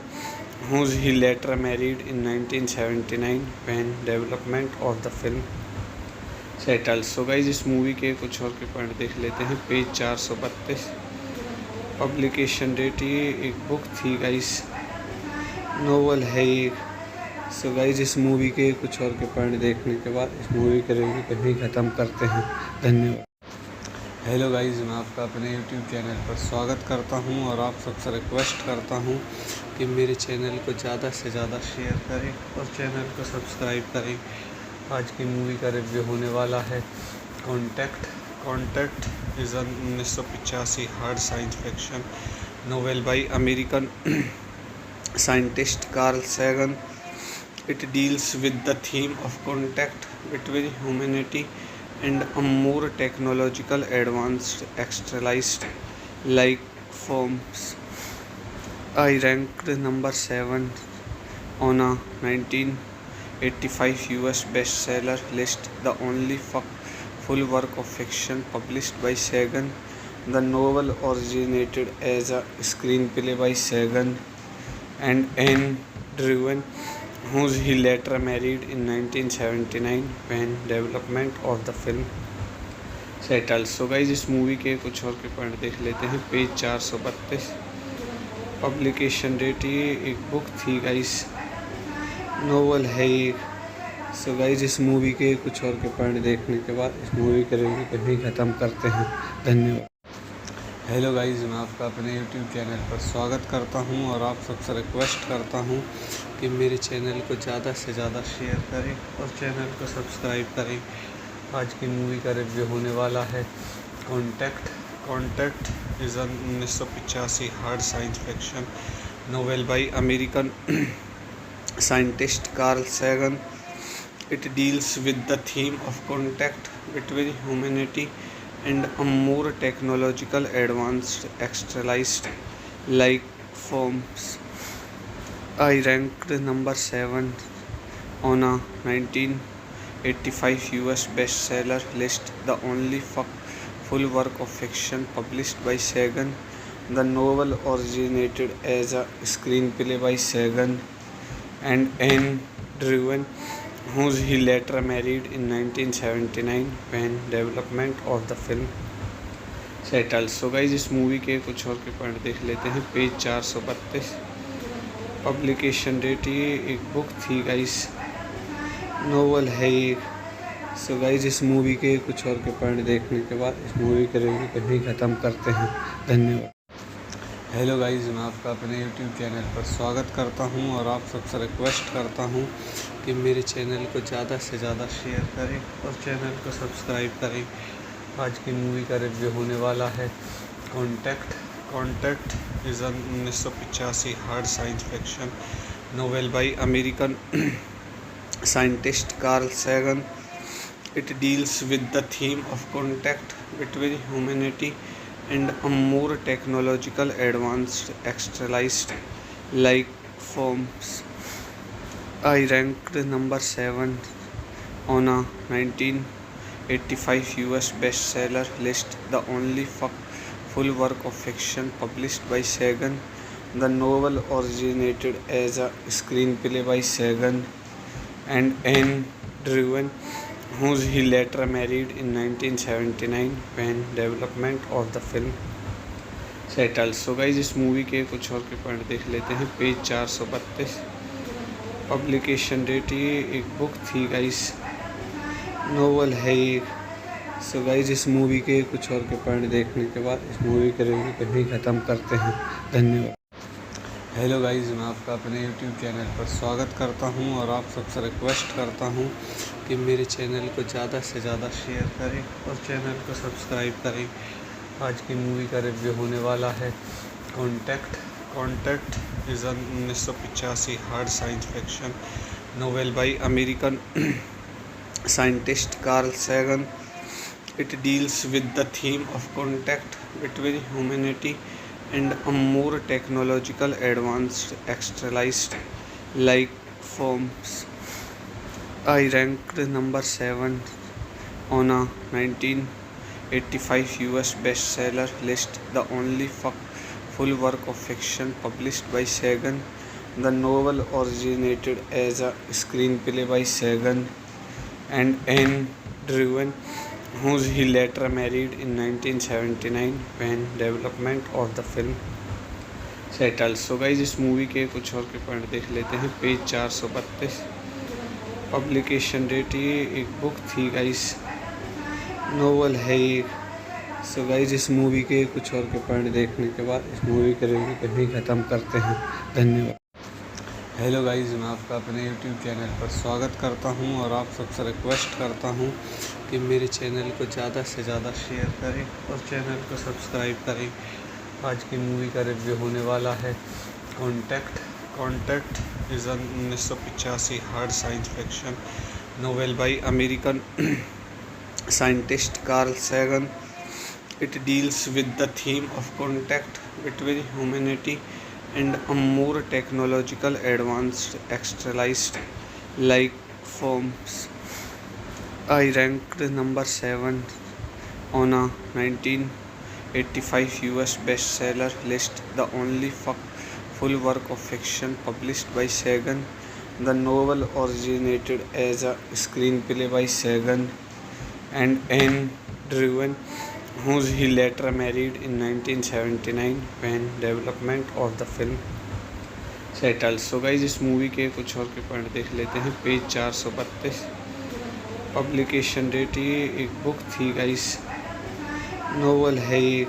who he later married in 1979 when development of the film settled. So guys इस movie के कुछ और के point देख लेते हैं। Page 432, publication date, ये एक बुक थी गाइस, नोवेल है ये। सो गाइज इस मूवी के कुछ और के पॉइंट देखने के बाद इस मूवी के रिव्यू कहीं ख़त्म करते हैं। धन्यवाद। हेलो गाइज़, मैं आपका अपने यूट्यूब चैनल पर स्वागत करता हूं और आप सबसे रिक्वेस्ट करता हूं कि मेरे चैनल को ज़्यादा से ज़्यादा शेयर करें और चैनल को सब्सक्राइब करें। आज की मूवी का रिव्यू होने वाला है contact is an 1985 hard science fiction novel by American scientist Carl Sagan. It deals with the theme of contact between humanity and a more technological advanced externalized life forms. I ranked number 7 on a 1985 US bestseller list, the only full work of fiction published by Sagan. The novel originated as a screenplay by Sagan and Anne Druyan, who he later married in 1979 when development of the film settled. So guys इस movie के कुछ और के point देख लेते हैं। Page 432, publication date, ये एक बुक थी गाइस, नोवेल है ये। सो गाइज इस मूवी के कुछ और के पॉइंट देखने के बाद इस मूवी के रिव्यू कहीं ख़त्म करते हैं। धन्यवाद। हेलो गाइज़, मैं आपका अपने यूट्यूब चैनल पर स्वागत करता हूं और आप सबसे रिक्वेस्ट करता हूं कि मेरे चैनल को ज़्यादा से ज़्यादा शेयर करें और चैनल को सब्सक्राइब करें। आज की मूवी का रिव्यू होने वाला है contact is an 1985 hard science fiction novel by American scientist Carl Sagan. It deals with the theme of contact between humanity and a more technological advanced externalized life forms. I ranked number 7 on a 1985 US bestseller list, the only full work of fiction published by Sagan. The novel originated as a screenplay by Sagan and Anne Druyan, who he later married in 1979 when development of the film settled. So guys इस movie के कुछ और के point देख लेते हैं। Page 432, publication date, ये एक बुक थी गाइस, नोवेल है ये। सो गाइज इस मूवी के कुछ और के पॉइंट देखने के बाद इस मूवी के रिव्यू कहीं ख़त्म करते हैं। धन्यवाद। हेलो गाइज़, मैं आपका अपने यूट्यूब चैनल पर स्वागत करता हूं और आप सबसे रिक्वेस्ट करता हूं कि मेरे चैनल को ज़्यादा से ज़्यादा शेयर करें और चैनल को सब्सक्राइब करें। आज की मूवी का रिव्यू होने वाला है contact is an 1985 hard science fiction novel by American scientist Carl Sagan. It deals with the theme of contact between humanity and a more technological advanced extraterrestrial life forms. I ranked number 7 on a 1985 US bestseller list, the only full work of fiction published by Sagan. The novel originated as a screenplay by Sagan and Anne Driven, who he later married in 1979 when development of the film settled. So guys, इस movie के कुछ और के point देख लेते हैं। Page 432, publication date, ये एक बुक थी गाइस, नोवेल है ये। सो गाइस, इस मूवी के कुछ और के पॉइंट देखने के बाद इस मूवी के रिव्यू को यहीं ख़त्म करते हैं। धन्यवाद। हेलो गाइस, मैं आपका अपने यूट्यूब चैनल पर स्वागत करता हूं और आप सबसे रिक्वेस्ट करता हूं कि मेरे चैनल को ज़्यादा से ज़्यादा शेयर करें और चैनल को सब्सक्राइब करें। आज की मूवी का रिव्यू होने वाला है contact is an 1985 hard science fiction novel by American scientist Carl Sagan. It deals with the theme of contact between humanity and a more technological advanced extraterrestrial life forms. I ranked number 7 on a 1985 US bestseller list, the only full work of fiction published by Sagan. The novel originated as a screenplay by Sagan and Anne Driven, who he later married in 1979 when development of the film settled. So guys, इस movie के कुछ और के point देख लेते हैं। Page 432, publication date, ये एक बुक थी गाइस, नोवेल है ये। सो गाइस, इस मूवी के कुछ और के पॉइंट देखने के बाद इस मूवी के रिव्यू को यहीं ख़त्म करते हैं। धन्यवाद। हेलो गाइस, मैं आपका अपने यूट्यूब चैनल पर स्वागत करता हूं और आप सबसे रिक्वेस्ट करता हूं कि मेरे चैनल को ज़्यादा से ज़्यादा शेयर करें और चैनल को सब्सक्राइब करें। आज की मूवी का रिव्यू होने वाला है contact is an 1985 hard science fiction novel by American scientist Carl Sagan. It deals with the theme of contact between humanity and a more technological advanced extraterrestrial life forms. I ranked number 7 on a 1985 US bestseller list, the only full work of fiction published by Sagan. The novel originated as a screenplay by Sagan and Anne Driven, who he later married in 1979 when development of the film settled. So guys, इस movie के कुछ और के point देख लेते हैं। Page 432, publication date, ये एक बुक थी गाइस, नोवेल है ये।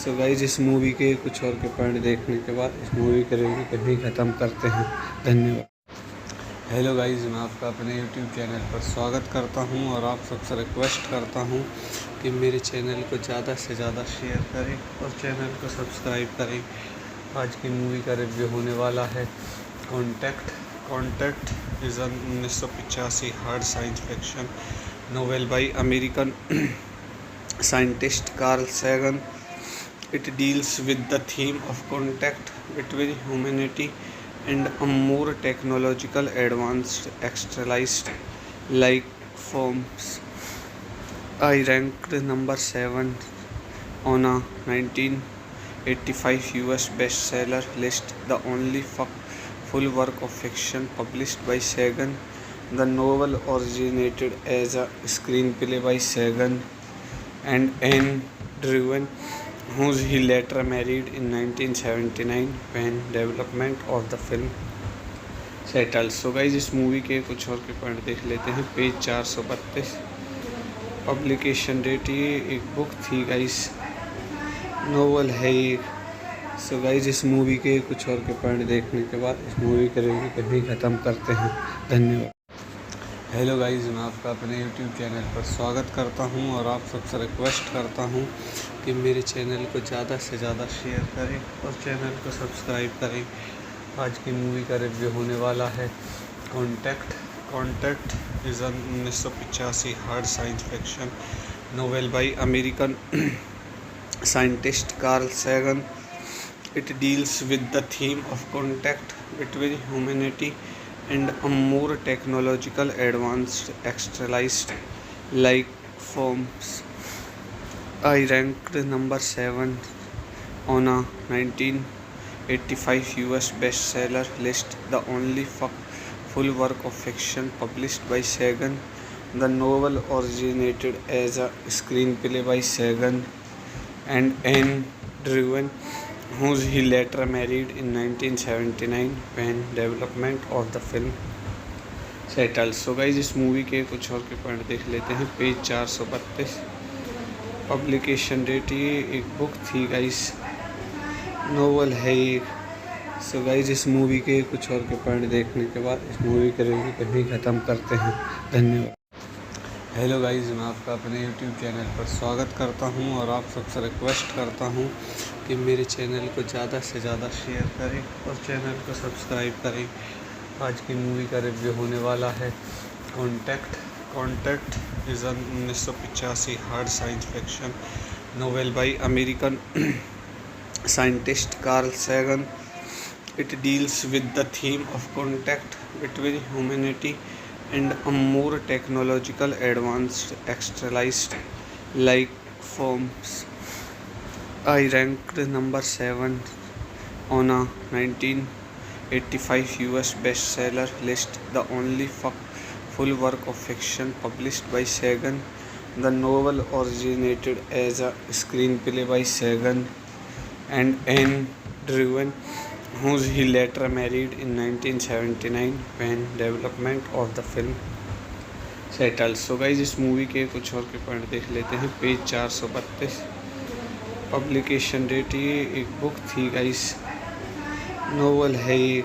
सो गाइस, इस मूवी के कुछ और के पॉइंट देखने के बाद इस मूवी के रिव्यू को यहीं ख़त्म करते हैं। धन्यवाद। हेलो गाइस, मैं आपका अपने यूट्यूब चैनल पर स्वागत करता हूं और आप सबसे रिक्वेस्ट करता हूं कि मेरे चैनल को ज़्यादा से ज़्यादा शेयर करें और चैनल को सब्सक्राइब करें। आज की मूवी का रिव्यू होने वाला है contact is an 1985 hard science fiction novel by American scientist Carl Sagan. It deals with the theme of contact between humanity and a more technological advanced extraterrestrial life forms. I ranked number 7 on a 1985 US bestseller list, the only full work of fiction published by Sagan. The novel originated as a screenplay by Sagan and Anne Driven, who he later married in 1979 when development of the film settled. So guys, इस movie के कुछ और के point देख लेते हैं। Page 432, publication date, ये एक बुक थी गाइस, नोवेल है ये। सो गाइस, इस मूवी के कुछ और के पॉइंट देखने के बाद इस मूवी के रिव्यू को यहीं ख़त्म करते हैं। धन्यवाद। हेलो गाइस, मैं आपका अपने यूट्यूब चैनल पर स्वागत करता हूं और आप सबसे रिक्वेस्ट करता हूं कि मेरे चैनल को ज़्यादा से ज़्यादा शेयर करें और चैनल को सब्सक्राइब करें। आज की मूवी का रिव्यू होने वाला है contact. Contact is an 1985 hard science fiction novel by American scientist Carl Sagan. It deals with the theme of contact between humanity and a more technological advanced extraterrestrial life forms. I ranked number 7 on a 1985 US bestseller list, the only full work of fiction published by Sagan. The novel originated as a screenplay by Sagan and Anne Druyan, who he later married in 1979 when development of the film settled. So guys, इस movie के कुछ और के point देख लेते हैं। Page 432, publication date, ये एक बुक थी गाइस, नोवेल है ये। सो गाइस, इस मूवी के कुछ और के पॉइंट देखने के बाद इस मूवी के रिव्यू को ही ख़त्म करते हैं। धन्यवाद। हेलो गाइस, मैं आपका अपने यूट्यूब चैनल पर स्वागत करता हूं और आप सबसे रिक्वेस्ट करता हूं कि मेरे चैनल को ज़्यादा से ज़्यादा शेयर करें और चैनल को सब्सक्राइब करें। आज की मूवी का रिव्यू होने वाला है contact. Contact is an 1985 hard science fiction novel by American scientist Carl Sagan. It deals with the theme of contact between humanity and a more technological advanced extraterrestrial life forms. I ranked number 7 on a 1985 US bestseller list, the only full work of fiction published by Sagan. The novel originated as a screenplay by Sagan and Anne Druyan, who he later married in 1979 when development of the film settled. So guys, इस movie के कुछ और के point देख लेते हैं। Page 432, publication date, ये एक बुक थी गाइस, नोवेल है ये।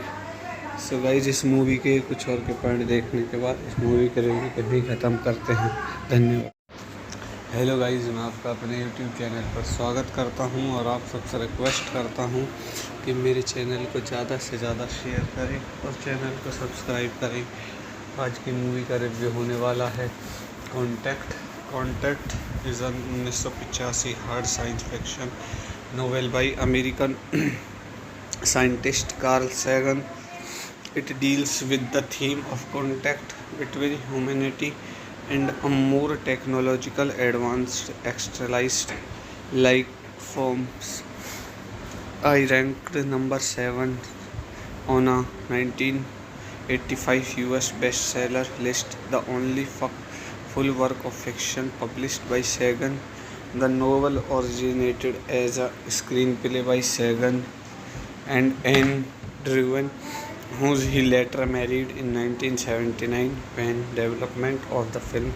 सो गाइस, इस मूवी के कुछ और के पॉइंट देखने के बाद इस मूवी के रिव्यू को ही ख़त्म करते हैं। धन्यवाद। हेलो गाइस, मैं आपका अपने यूट्यूब चैनल पर स्वागत करता हूं और आप सबसे रिक्वेस्ट करता हूं कि मेरे चैनल को ज़्यादा से ज़्यादा शेयर करें और चैनल को सब्सक्राइब करें। आज की मूवी का रिव्यू होने वाला है contact. Contact is an 1985 hard science fiction novel by American scientist Carl Sagan. It deals with the theme of contact between humanity and a more technological advanced extraterrestrial life forms. I ranked number 7 on a 1985 US bestseller list, the only full work of fiction published by Sagan. The novel originated as a screenplay by Sagan and Anne Druyan, who he later married in 1979 when development of the film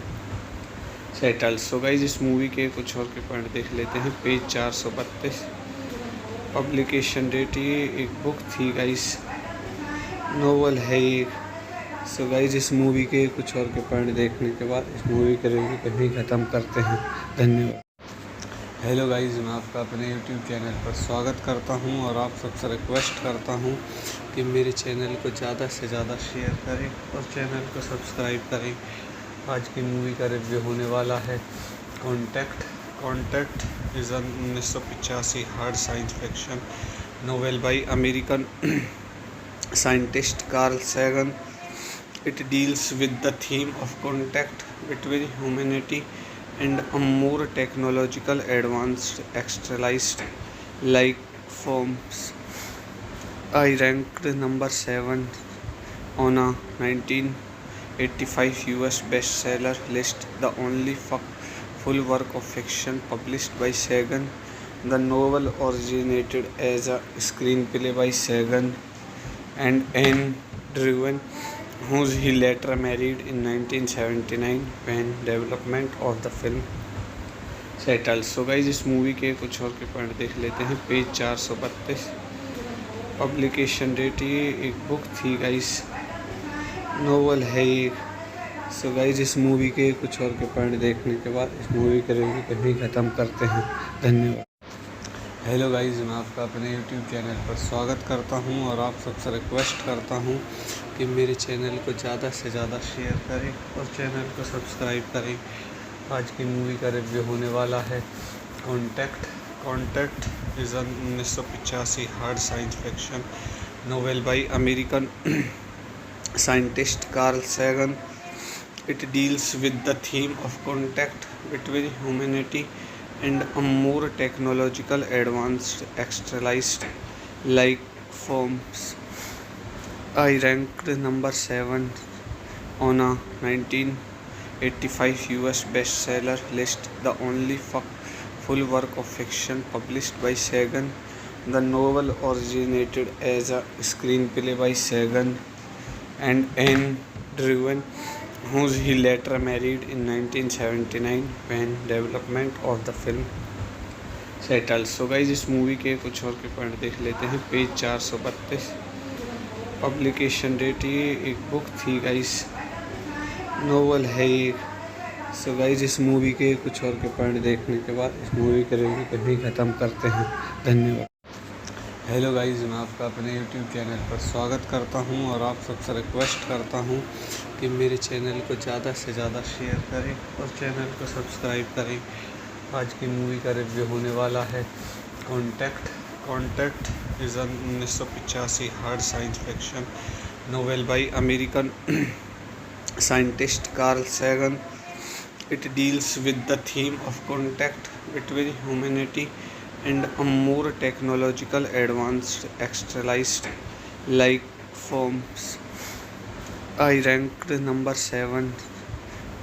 settled. So guys, इस movie के कुछ और के point देख लेते हैं। Page 432, publication date, ये एक बुक थी गाइस, नोवेल है ये। सो गाइस, इस मूवी के कुछ और के पॉइंट देखने के बाद इस मूवी के रिव्यू को ही ख़त्म करते हैं। धन्यवाद। हेलो गाइस, मैं आपका अपने यूट्यूब चैनल पर स्वागत करता हूं और आप सबसे रिक्वेस्ट करता हूं कि मेरे चैनल को ज़्यादा से ज़्यादा शेयर करें और चैनल को सब्सक्राइब करें। आज की मूवी का रिव्यू होने वाला है contact. Contact is an 1985 hard science fiction novel by American scientist Carl Sagan. It deals with the theme of contact between humanity and a more technological advanced extraterrestrial life forms. I ranked number 7 on a 1985 US bestseller list, the only full work of fiction published by Sagan. The novel originated as a screenplay by Sagan and Anne Druyan, who he later married in 1979 when development of the film settled. So guys, इस movie के कुछ और के point देख लेते हैं। Page 432, publication date, ये एक बुक थी गाइस, नोवेल है ये। सो गाइस, इस मूवी के कुछ और के पॉइंट देखने के बाद इस मूवी के रिव्यू को यहीं ख़त्म करते हैं। धन्यवाद। हेलो गाइस, मैं आपका अपने यूट्यूब चैनल पर स्वागत करता हूं और आप सबसे रिक्वेस्ट करता हूं कि मेरे चैनल को ज़्यादा से ज़्यादा शेयर करें और चैनल को सब्सक्राइब करें। आज की मूवी का रिव्यू होने वाला है contact is an 1985 hard science fiction novel by American scientist Carl Sagan. It deals with the theme of contact between humanity and a more technological advanced extraterrestrial life forms. I ranked number 7 on a 1985 US bestseller list, the only full work of fiction published by Sagan. The novel originated as a screenplay by Sagan and Anne Driven, who he later married in 1979 when development of the film settled. So guys, इस movie के कुछ और के point देख लेते हैं। Page 432, publication date, ये एक बुक थी गाइस, नोवेल है ये। सो गाइस, इस मूवी के कुछ और के पॉइंट देखने के बाद इस मूवी के रिव्यू को यहीं ख़त्म करते हैं। धन्यवाद। हेलो गाइस, मैं आपका अपने यूट्यूब चैनल पर स्वागत करता हूं और आप सबसे रिक्वेस्ट करता हूं कि मेरे चैनल को ज़्यादा से ज़्यादा शेयर करें और चैनल को सब्सक्राइब करें। आज की मूवी का रिव्यू होने वाला है contact is an 1985 hard science fiction novel by American scientist Carl Sagan. It deals with the theme of contact between humanity and a more technological advanced extraterrestrial life forms. I ranked number 7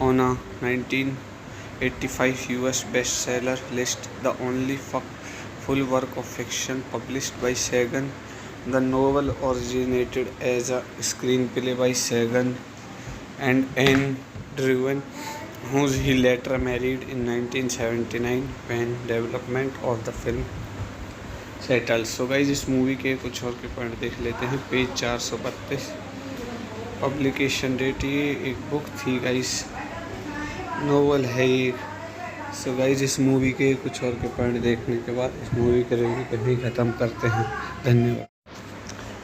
on a 1985 US bestseller list, the only full work of fiction published by Sagan. The novel originated as a screenplay by Sagan and Anne Driven, who he later married in 1979 when development of the film settled. So guys, इस movie के कुछ और के point देख लेते हैं। Page 432, publication date, ये एक बुक थी गाइस, नोवेल है ये। सो गाइस, इस मूवी के कुछ और के पॉइंट देखने के बाद इस मूवी के रिव्यू को यहीं ख़त्म करते हैं। धन्यवाद।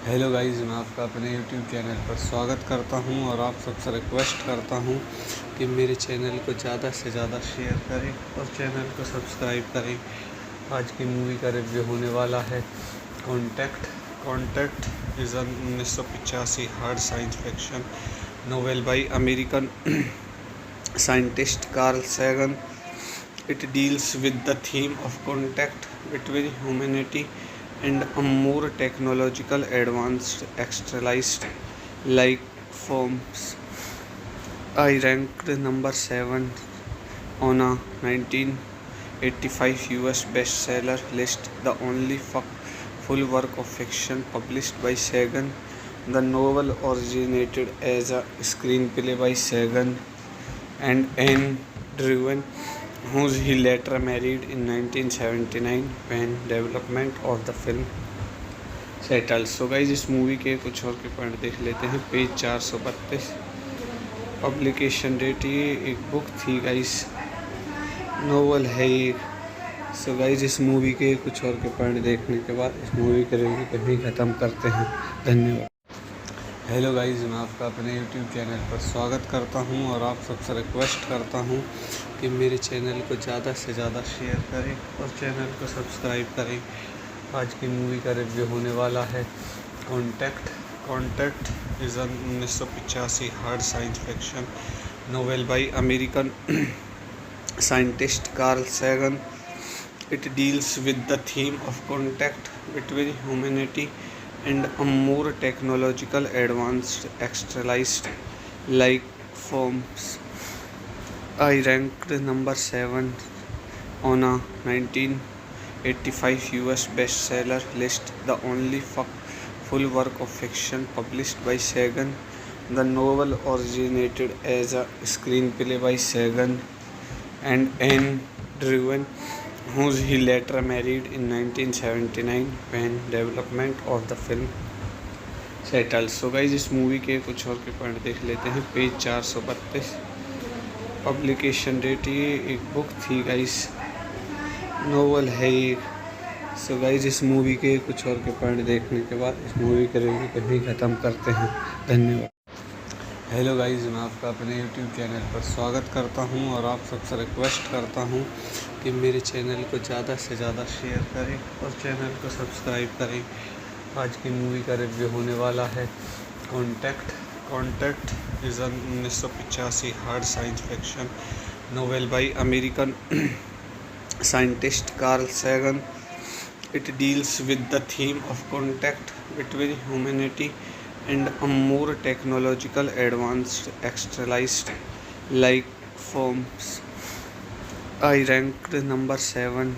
हेलो गाइस, मैं आपका अपने यूट्यूब चैनल पर स्वागत करता हूं और आप सबसे रिक्वेस्ट करता हूं कि मेरे चैनल को ज़्यादा से ज़्यादा शेयर करें और चैनल को सब्सक्राइब करें। आज की मूवी का रिव्यू होने वाला है contact is an 1985 hard science fiction novel by American scientist Carl Sagan. It deals with the theme of contact between humanity and a more technological advanced extraterrestrial life forms. I ranked number 7 on a 1985 US bestseller list, the only full work of fiction published by Sagan. The novel originated as a screenplay by Sagan and Anne Driven, who he later married in 1979 when development of the film settled. So guys, इस movie के कुछ और के point देख लेते हैं। Page 432, publication date, ये एक बुक थी गाइस, नोवेल है ये। सो गाइस, इस मूवी के कुछ और के पॉइंट देखने के बाद इस मूवी के रिव्यू को यहीं ख़त्म करते हैं। धन्यवाद। हेलो गाइस, मैं आपका अपने यूट्यूब चैनल पर स्वागत करता हूं और आप सबसे रिक्वेस्ट करता हूं कि मेरे चैनल को ज़्यादा से ज़्यादा शेयर करें और चैनल को सब्सक्राइब करें। आज की मूवी का रिव्यू होने वाला है contact is an 1985 hard science fiction novel by American scientist Carl Sagan. It deals with the theme of contact between humanity and a more technological advanced extraterrestrial life forms. I ranked number 7 on a 1985 US bestseller list, the only full work of fiction published by Sagan. The novel originated as a screenplay by Sagan and Anne Driven, who he later married in 1979 when development of the film settle. So guys इस movie के कुछ और के point देख लेते हैं। Page 432, publication date, ये एक बुक थी गाइस, नोवेल है ये। सो गाइस इस मूवी के कुछ और के पॉइंट देखने के बाद इस मूवी के रिव्यू को भी ख़त्म करते हैं। धन्यवाद। हेलो गाइस, मैं आपका अपने यूट्यूब चैनल पर स्वागत करता हूं और आप सबसे रिक्वेस्ट करता हूं कि मेरे चैनल को ज़्यादा से ज़्यादा शेयर करें और चैनल को सब्सक्राइब करें। आज की मूवी का रिव्यू होने वाला है contact is an 1985 hard science fiction novel by American scientist Carl Sagan. It deals with the theme of contact between humanity and a more technological advanced extraterrestrial life forms. I ranked number 7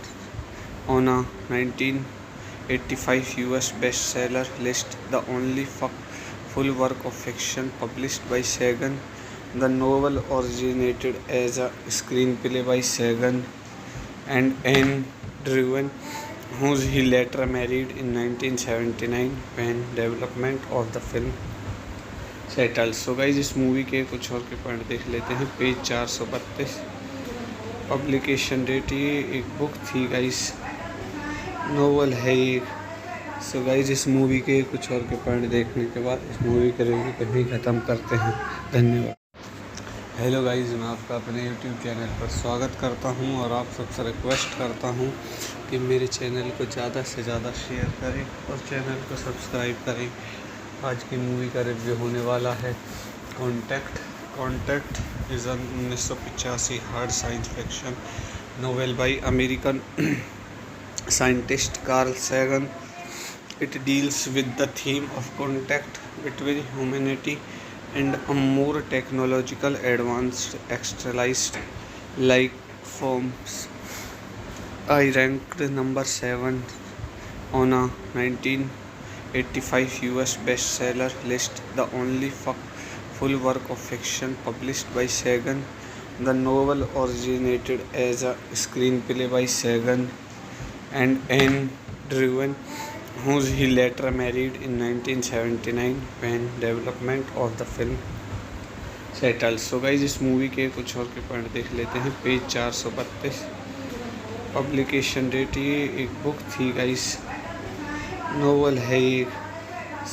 on a 1985 US bestseller list, the only full work of fiction published by Sagan. The novel originated as a screenplay by Sagan and Anne Driven, who he later married in 1979 when development of the film settled. So guys इस movie के कुछ और के point देख लेते हैं। Page 432, publication date, ये एक बुक थी गाइस, नोवेल है ये। सो गाइस इस मूवी के कुछ और के पॉइंट देखने के बाद इस मूवी के रिव्यू को भी ख़त्म करते हैं। धन्यवाद। हेलो गाइस, मैं आपका अपने यूट्यूब चैनल पर स्वागत करता हूं और आप सबसे रिक्वेस्ट करता हूं कि मेरे चैनल को ज़्यादा से ज़्यादा शेयर करें और चैनल को सब्सक्राइब करें। आज की मूवी का रिव्यू होने वाला है contact is an 1985 hard science fiction novel by American scientist Carl Sagan. It deals with the theme of contact between humanity and a more technological advanced extraterrestrial life forms. I ranked number 7 on a 1985 US bestseller list, the only full work of fiction published by Sagan. The novel originated as a screenplay by Sagan and Anne Driven, who he later married in 1979 when development of the film settled. So guys इस movie के कुछ और के point देख लेते हैं। Page 432, publication date, ये एक बुक थी गाइस, नोवेल है ये।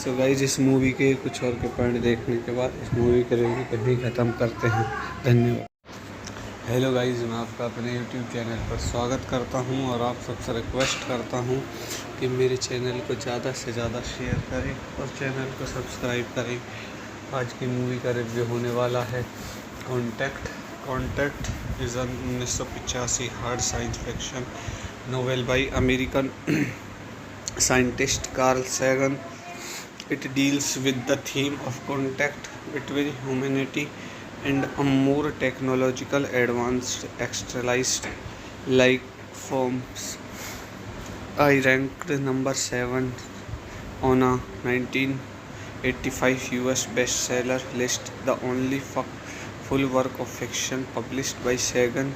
सो गाइस इस मूवी के कुछ और के पॉइंट देखने के बाद इस मूवी के रिव्यू को भी ख़त्म करते हैं। धन्यवाद। हेलो गाइस, मैं आपका अपने यूट्यूब चैनल पर स्वागत करता हूं और आप सबसे रिक्वेस्ट करता हूं कि मेरे चैनल को ज़्यादा से ज़्यादा शेयर करें और चैनल को सब्सक्राइब करें। आज की मूवी का रिव्यू होने वाला है contact is an 1985 hard science fiction novel by American scientist Carl Sagan. It deals with the theme of contact between humanity and a more technological advanced extraterrestrial life forms. I ranked number 7 on a 1985 US bestseller list, the only full work of fiction published by Sagan.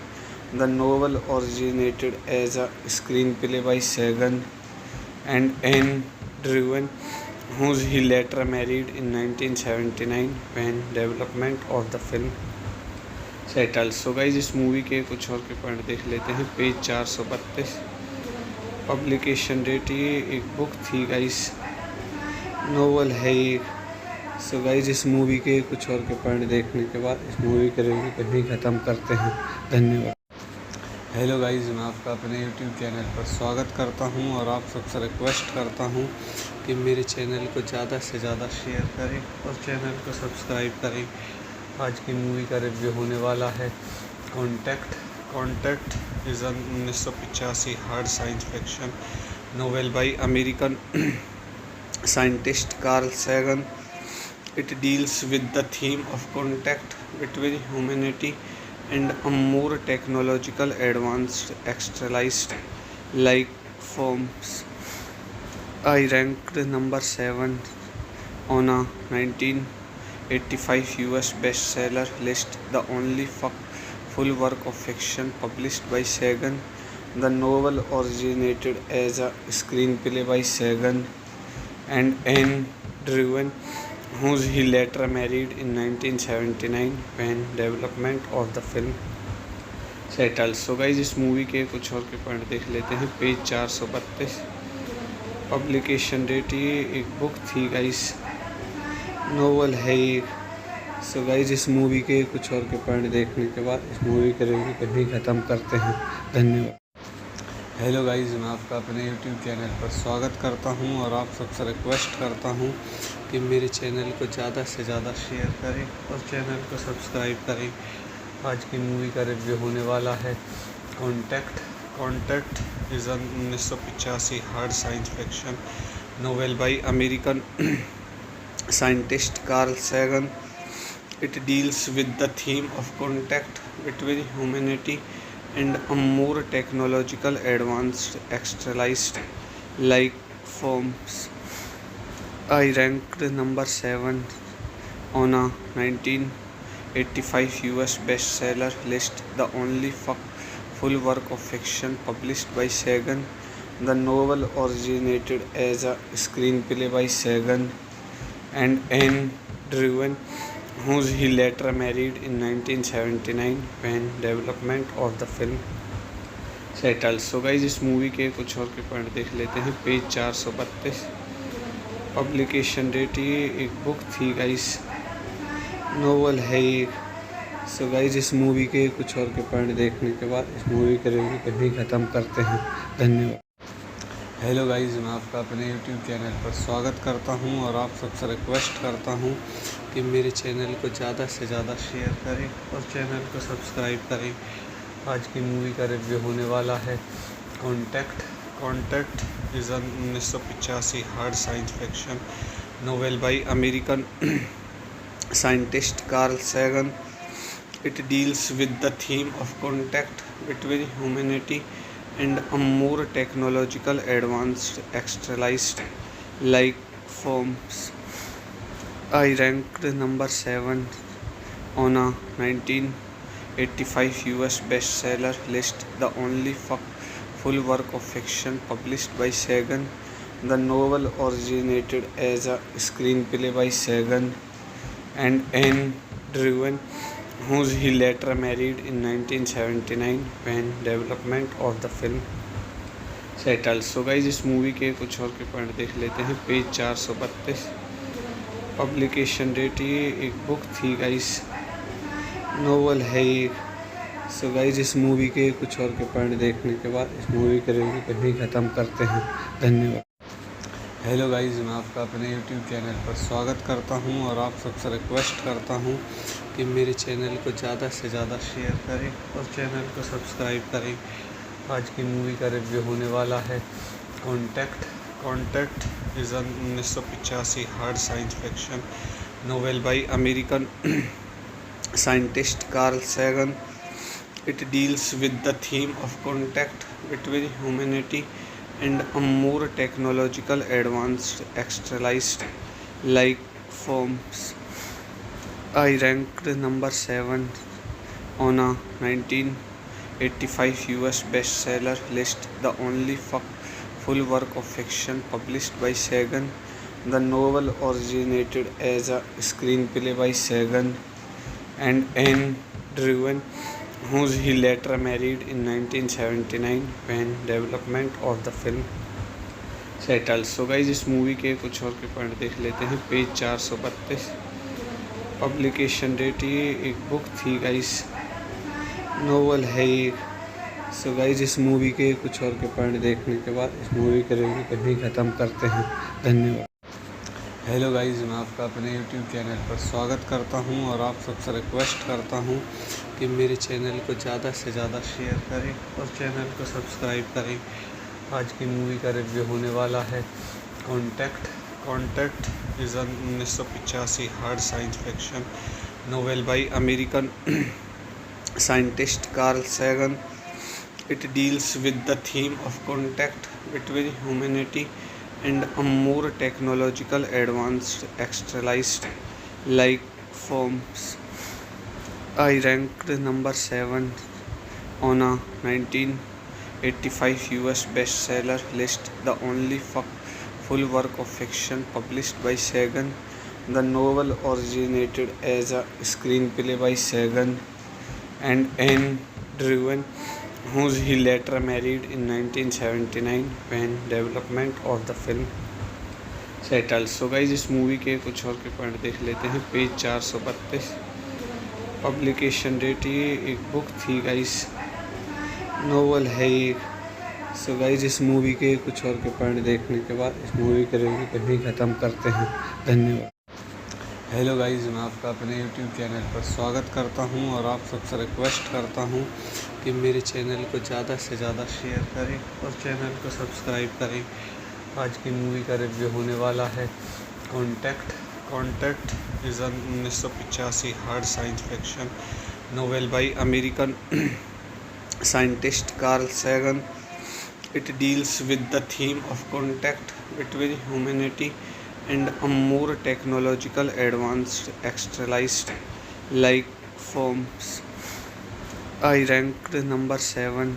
The novel originated as a screenplay by Sagan and Anne Driven, who he later married in 1979 when development of the film settled. So guys इस movie के कुछ और के point देख लेते हैं। Page 432, publication date, ये एक बुक थी गाइस, नोवेल है ये। सो गाइस इस मूवी के कुछ और के पॉइंट देखने के बाद इस मूवी के रिव्यू को भी ख़त्म करते हैं। धन्यवाद। हेलो गाइस, मैं आपका अपने यूट्यूब चैनल पर स्वागत करता हूं और आप सबसे रिक्वेस्ट करता हूं कि मेरे चैनल को ज़्यादा से ज़्यादा शेयर करें और चैनल को सब्सक्राइब करें। आज की मूवी का रिव्यू होने वाला है contact is an 1985 hard science fiction novel by American scientist Carl Sagan. It deals with the theme of contact between humanity and a more technological advanced extraterrestrial life forms. I ranked number 7 on a 1985 US bestseller list, the only full work of fiction published by Sagan. The novel originated as a screenplay by Sagan and Anne driven, whom he later married in 1979 when development of the film settled. So guys इस movie के कुछ और के point देख लेते हैं। Page 432, publication date, ये एक बुक थी गाइज, नोवेल है ये। सो गाइज इस मूवी के कुछ और के पॉइंट देखने के बाद इस मूवी के रिव्यू को भी ख़त्म करते हैं। धन्यवाद। हेलो गाइज, मैं आपका अपने यूट्यूब चैनल पर स्वागत करता हूं और आप सबसे रिक्वेस्ट करता हूं कि मेरे चैनल को ज़्यादा से ज़्यादा शेयर करें और चैनल को सब्सक्राइब करें। आज की मूवी का रिव्यू होने वाला है contact is an 1985 hard science fiction novel by American scientist Carl Sagan. It deals with the theme of contact between humanity and a more technological advanced extraterrestrial life forms. I ranked number 7 on a 1985 US bestseller list, the only full work of fiction published by Sagan. The novel originated as a screenplay by Sagan and Anne Driven, whom he later married in 1979 when development of the film settled. So guys इस movie के कुछ और के point देख लेते हैं। Page 432, publication date, ये एक बुक थी गाइस, नोवेल है ये। सो गाइज इस मूवी के कुछ और के पॉइंट देखने के बाद इस मूवी के रिव्यू को भी ख़त्म करते हैं। धन्यवाद। हेलो गाइज़, मैं आपका अपने यूट्यूब चैनल पर स्वागत करता हूं और आप सबसे रिक्वेस्ट करता हूं कि मेरे चैनल को ज़्यादा से ज़्यादा शेयर करें और चैनल को सब्सक्राइब करें। आज की मूवी का रिव्यू होने वाला है contact is an 1985 hard science fiction novel by American scientist Carl Sagan. It deals with the theme of contact between humanity and a more technological advanced extraterrestrial life forms. I ranked number 7 on a 1985 US bestseller list, the only full work of fiction published by Sagan. The novel originated as a screenplay by Sagan and Anne Driven, whom he later married in 1979 when development of the film settled. So guys इस movie के कुछ और के point देख लेते हैं। Page 432, publication date, ये एक बुक थी गाइस, नोवेल है ये। सो गाइज इस मूवी के कुछ और के पॉइंट देखने के बाद इस मूवी के रिव्यू को भी ख़त्म करते हैं। धन्यवाद। हेलो गाइज़, मैं आपका अपने यूट्यूब चैनल पर स्वागत करता हूं और आप सबसे रिक्वेस्ट करता हूं कि मेरे चैनल को ज़्यादा से ज़्यादा शेयर करें और चैनल को सब्सक्राइब करें। आज की मूवी का रिव्यू होने वाला है contact is an 1985 hard science fiction novel by American scientist Carl Sagan. It deals with the theme of contact between humanity and a more technological advanced extraterrestrial life forms. I ranked number 7 on a 1985 US bestseller list, the only full work of fiction published by Sagan. The novel originated as a screenplay by Sagan and Anne Driven, whom he later married in 1979 when development of the film settled. So guys इस movie के कुछ और के point देख लेते हैं। Page 432, publication date, ये एक बुक थी गाइस, नोवेल है ये। सो गाइज इस मूवी के कुछ और के पॉइंट देखने के बाद इस मूवी के रिव्यू को भी ख़त्म करते हैं। धन्यवाद। हेलो गाइज़, मैं आपका अपने यूट्यूब चैनल पर स्वागत करता हूं और आप सबसे रिक्वेस्ट करता हूं कि मेरे चैनल को ज़्यादा से ज़्यादा शेयर करें और चैनल को सब्सक्राइब करें। आज की मूवी का रिव्यू होने वाला है contact is an 1985 hard science fiction novel by American scientist Carl Sagan. It deals with the theme of contact between humanity and a more technological advanced extraterrestrial life forms. I ranked number 7 on a 1985 US bestseller list, the only full work of fiction published by Sagan. The novel originated as a screenplay by Sagan and Anne Druyan, who he later married in 1979 when development of the film settled. So guys इस movie के कुछ और के point देख लेते हैं। Page 432, publication date, ये एक बुक थी गाइज, नोवेल है ये। सो गाइज इस मूवी के कुछ और के पॉइंट देखने के बाद इस मूवी के रिव्यू को यहीं ख़त्म करते हैं। धन्यवाद। हेलो गाइज, मैं आपका अपने यूट्यूब चैनल पर स्वागत करता हूं और आप सबसे रिक्वेस्ट करता हूं कि मेरे चैनल को ज़्यादा से ज़्यादा शेयर करें और चैनल को सब्सक्राइब करें। आज की मूवी का रिव्यू होने वाला है contact is an 1985 hard science fiction novel by American scientist Carl Sagan. It deals with the theme of contact between humanity and a more technological advanced extraterrestrial life forms. I ranked number 7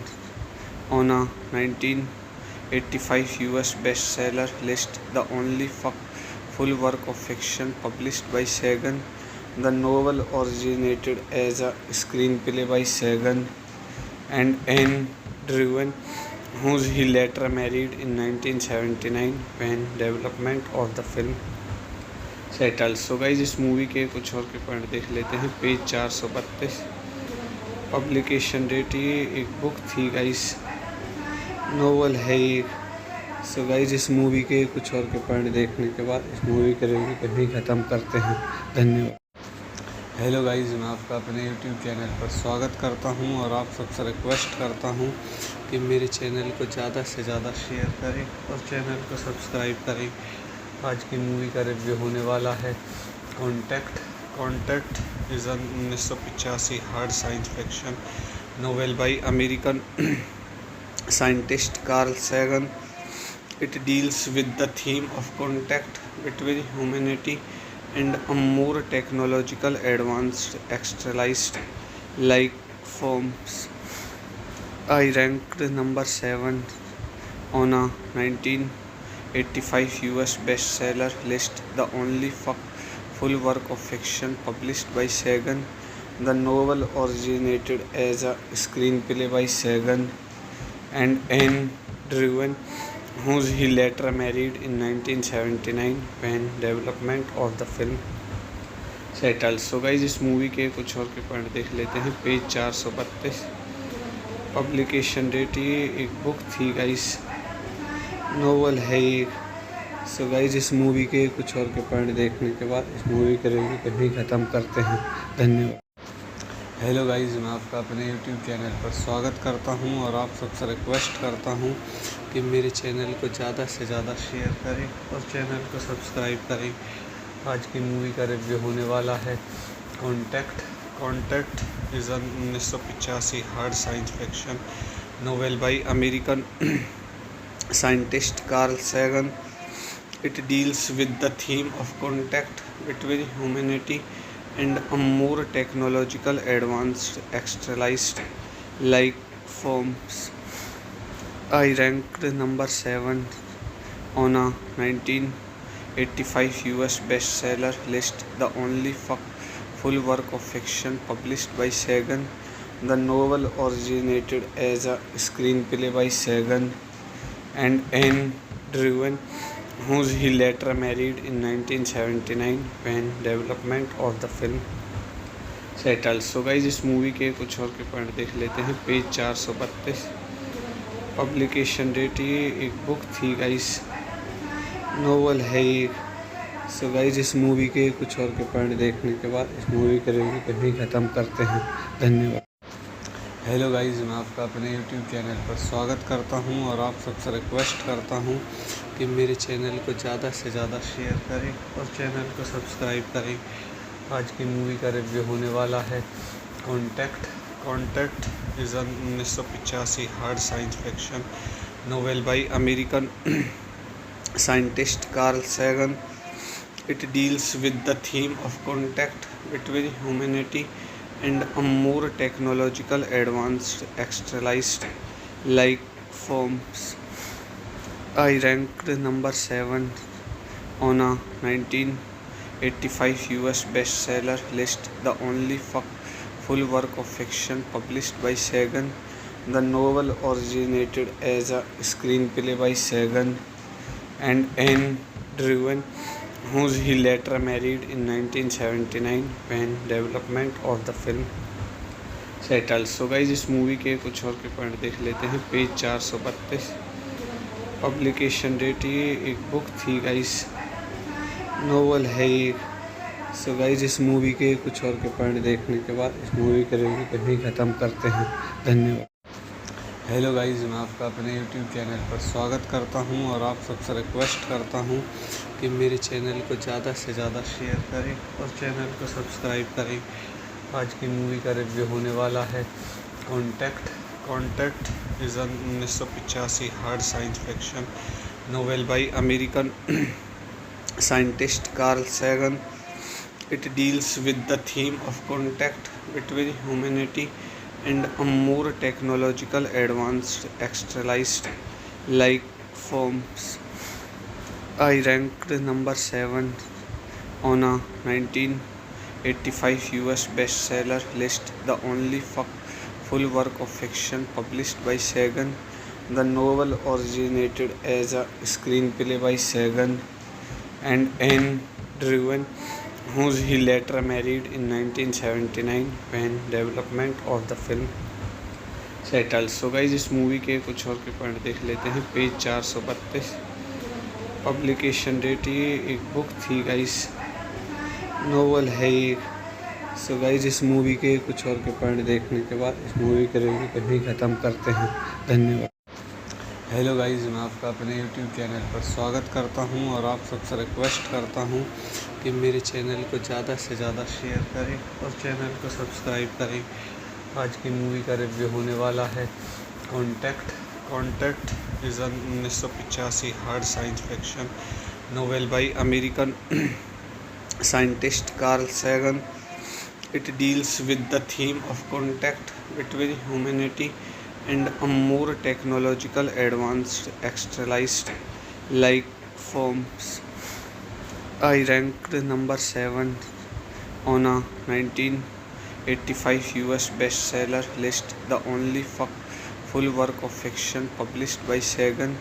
on a 1985 US bestseller list, the only full work of fiction published by Sagan. The novel originated as a screenplay by Sagan and Anne Druyan, who he later married in 1979 when development of the film settled. So guys इस movie के कुछ और के point देख लेते हैं। Page 432, publication date, ये एक बुक थी गाइस, नोवेल है ये। सो गाइज इस मूवी के कुछ और के पॉइंट देखने के बाद इस मूवी के रिव्यू को यहीं ख़त्म करते हैं। धन्यवाद। हेलो गाइज़, मैं आपका अपने यूट्यूब चैनल पर स्वागत करता हूं और आप सबसे रिक्वेस्ट करता हूं कि मेरे चैनल को ज़्यादा से ज़्यादा शेयर करें और चैनल को सब्सक्राइब करें। आज की मूवी का रिव्यू होने वाला है contact is an 1985 hard science fiction novel by American scientist Carl Sagan. It deals with the theme of contact between humanity and a more technological advanced extraterrestrial life forms. I ranked number 7 on a 1985 US bestseller list, the only full work of fiction published by Sagan. The novel originated as a screenplay by Sagan and Anne Druyan, who he later married in 1979 when development of the film settled. So guys इस movie के कुछ और के point देख लेते हैं। Page 432, publication date, ये एक बुक थी गाइस, नोवेल है ये। सो गाइज इस मूवी के कुछ और के पॉइंट देखने के बाद इस मूवी के रिव्यू को यहीं ख़त्म करते हैं। धन्यवाद। हेलो गाइज़, मैं आपका अपने यूट्यूब चैनल पर स्वागत करता हूं और आप सबसे रिक्वेस्ट करता हूं कि मेरे चैनल को ज़्यादा से ज़्यादा शेयर करें और चैनल को सब्सक्राइब करें। आज की मूवी का रिव्यू होने वाला है contact is an 1985 hard science fiction novel by American scientist Carl Sagan. It deals with the theme of contact between humanity and a more technological advanced extraterrestrial life forms. I ranked number 7 on a 1985 US bestseller list, the only full work of fiction published by Sagan. The novel originated as a screenplay by Sagan and Anne Druyan, who he later married in 1979 when development of the film settled. So guys इस movie के कुछ और के point देख लेते हैं। Page 432, publication date, ये एक बुक थी गाइस, नोवेल है ये। सो गाइज इस मूवी के कुछ और के पॉइंट देखने के बाद इस मूवी के रिव्यू को यहीं ख़त्म करते हैं। धन्यवाद। हेलो गाइज़, मैं आपका अपने यूट्यूब चैनल पर स्वागत करता हूं और आप सबसे रिक्वेस्ट करता हूं कि मेरे चैनल को ज़्यादा से ज़्यादा शेयर करें और चैनल को सब्सक्राइब करें। आज की मूवी का रिव्यू होने वाला है contact is an 1985 hard science fiction novel by American scientist Carl Sagan. It deals with the theme of contact between humanity and a more technological advanced extraterrestrial life forms. I ranked number 7 on a 1985 US bestseller list, the only full work of fiction published by Sagan. The novel originated as a screenplay by Sagan and Anne Driven, who he later married in 1979 when development of the film settle. So guys इस movie के कुछ और के point देख लेते हैं। Page 432, publication date, ये एक बुक थी गाइज, नोवेल है ये। सो गाइज इस मूवी के कुछ और के पॉइंट देखने के बाद इस मूवी के रिव्यू को ही ख़त्म करते हैं। धन्यवाद। हेलो गाइज, मैं आपका अपने यूट्यूब चैनल पर स्वागत करता हूं और आप सबसे रिक्वेस्ट करता हूं कि मेरे चैनल को ज़्यादा से ज़्यादा शेयर करें और चैनल को सब्सक्राइब करें। आज की मूवी का रिव्यू होने वाला है contact is an 1985 hard science fiction novel by American scientist Carl Sagan. It deals with the theme of contact between humanity and a more technological advanced extraterrestrial life forms. I ranked number 7 on a 1985 US bestseller list, the only full work of fiction published by Sagan. The novel originated as a screenplay by Sagan and Anne Driven, who he later married in 1979 when development of the film settled. So guys इस movie के कुछ और के point देख लेते हैं। Page 432, publication date, ये एक बुक थी गाइज, नोवेल है ये। सो गाइज इस मूवी के कुछ और के पॉइंट देखने के बाद इस मूवी के रिव्यू को ही ख़त्म करते हैं। धन्यवाद। हेलो गाइज़, मैं आपका अपने यूट्यूब चैनल पर स्वागत करता हूं और आप सबसे रिक्वेस्ट करता हूं कि मेरे चैनल को ज़्यादा से ज़्यादा शेयर करें और चैनल को सब्सक्राइब करें। आज की मूवी का रिव्यू होने वाला है contact is an 1985 hard science fiction novel by American scientist Carl Sagan. It deals with the theme of contact between humanity and a more technological advanced extraterrestrial life forms. I ranked number 7 on a 1985 US bestseller list, the only full work of fiction published by Sagan.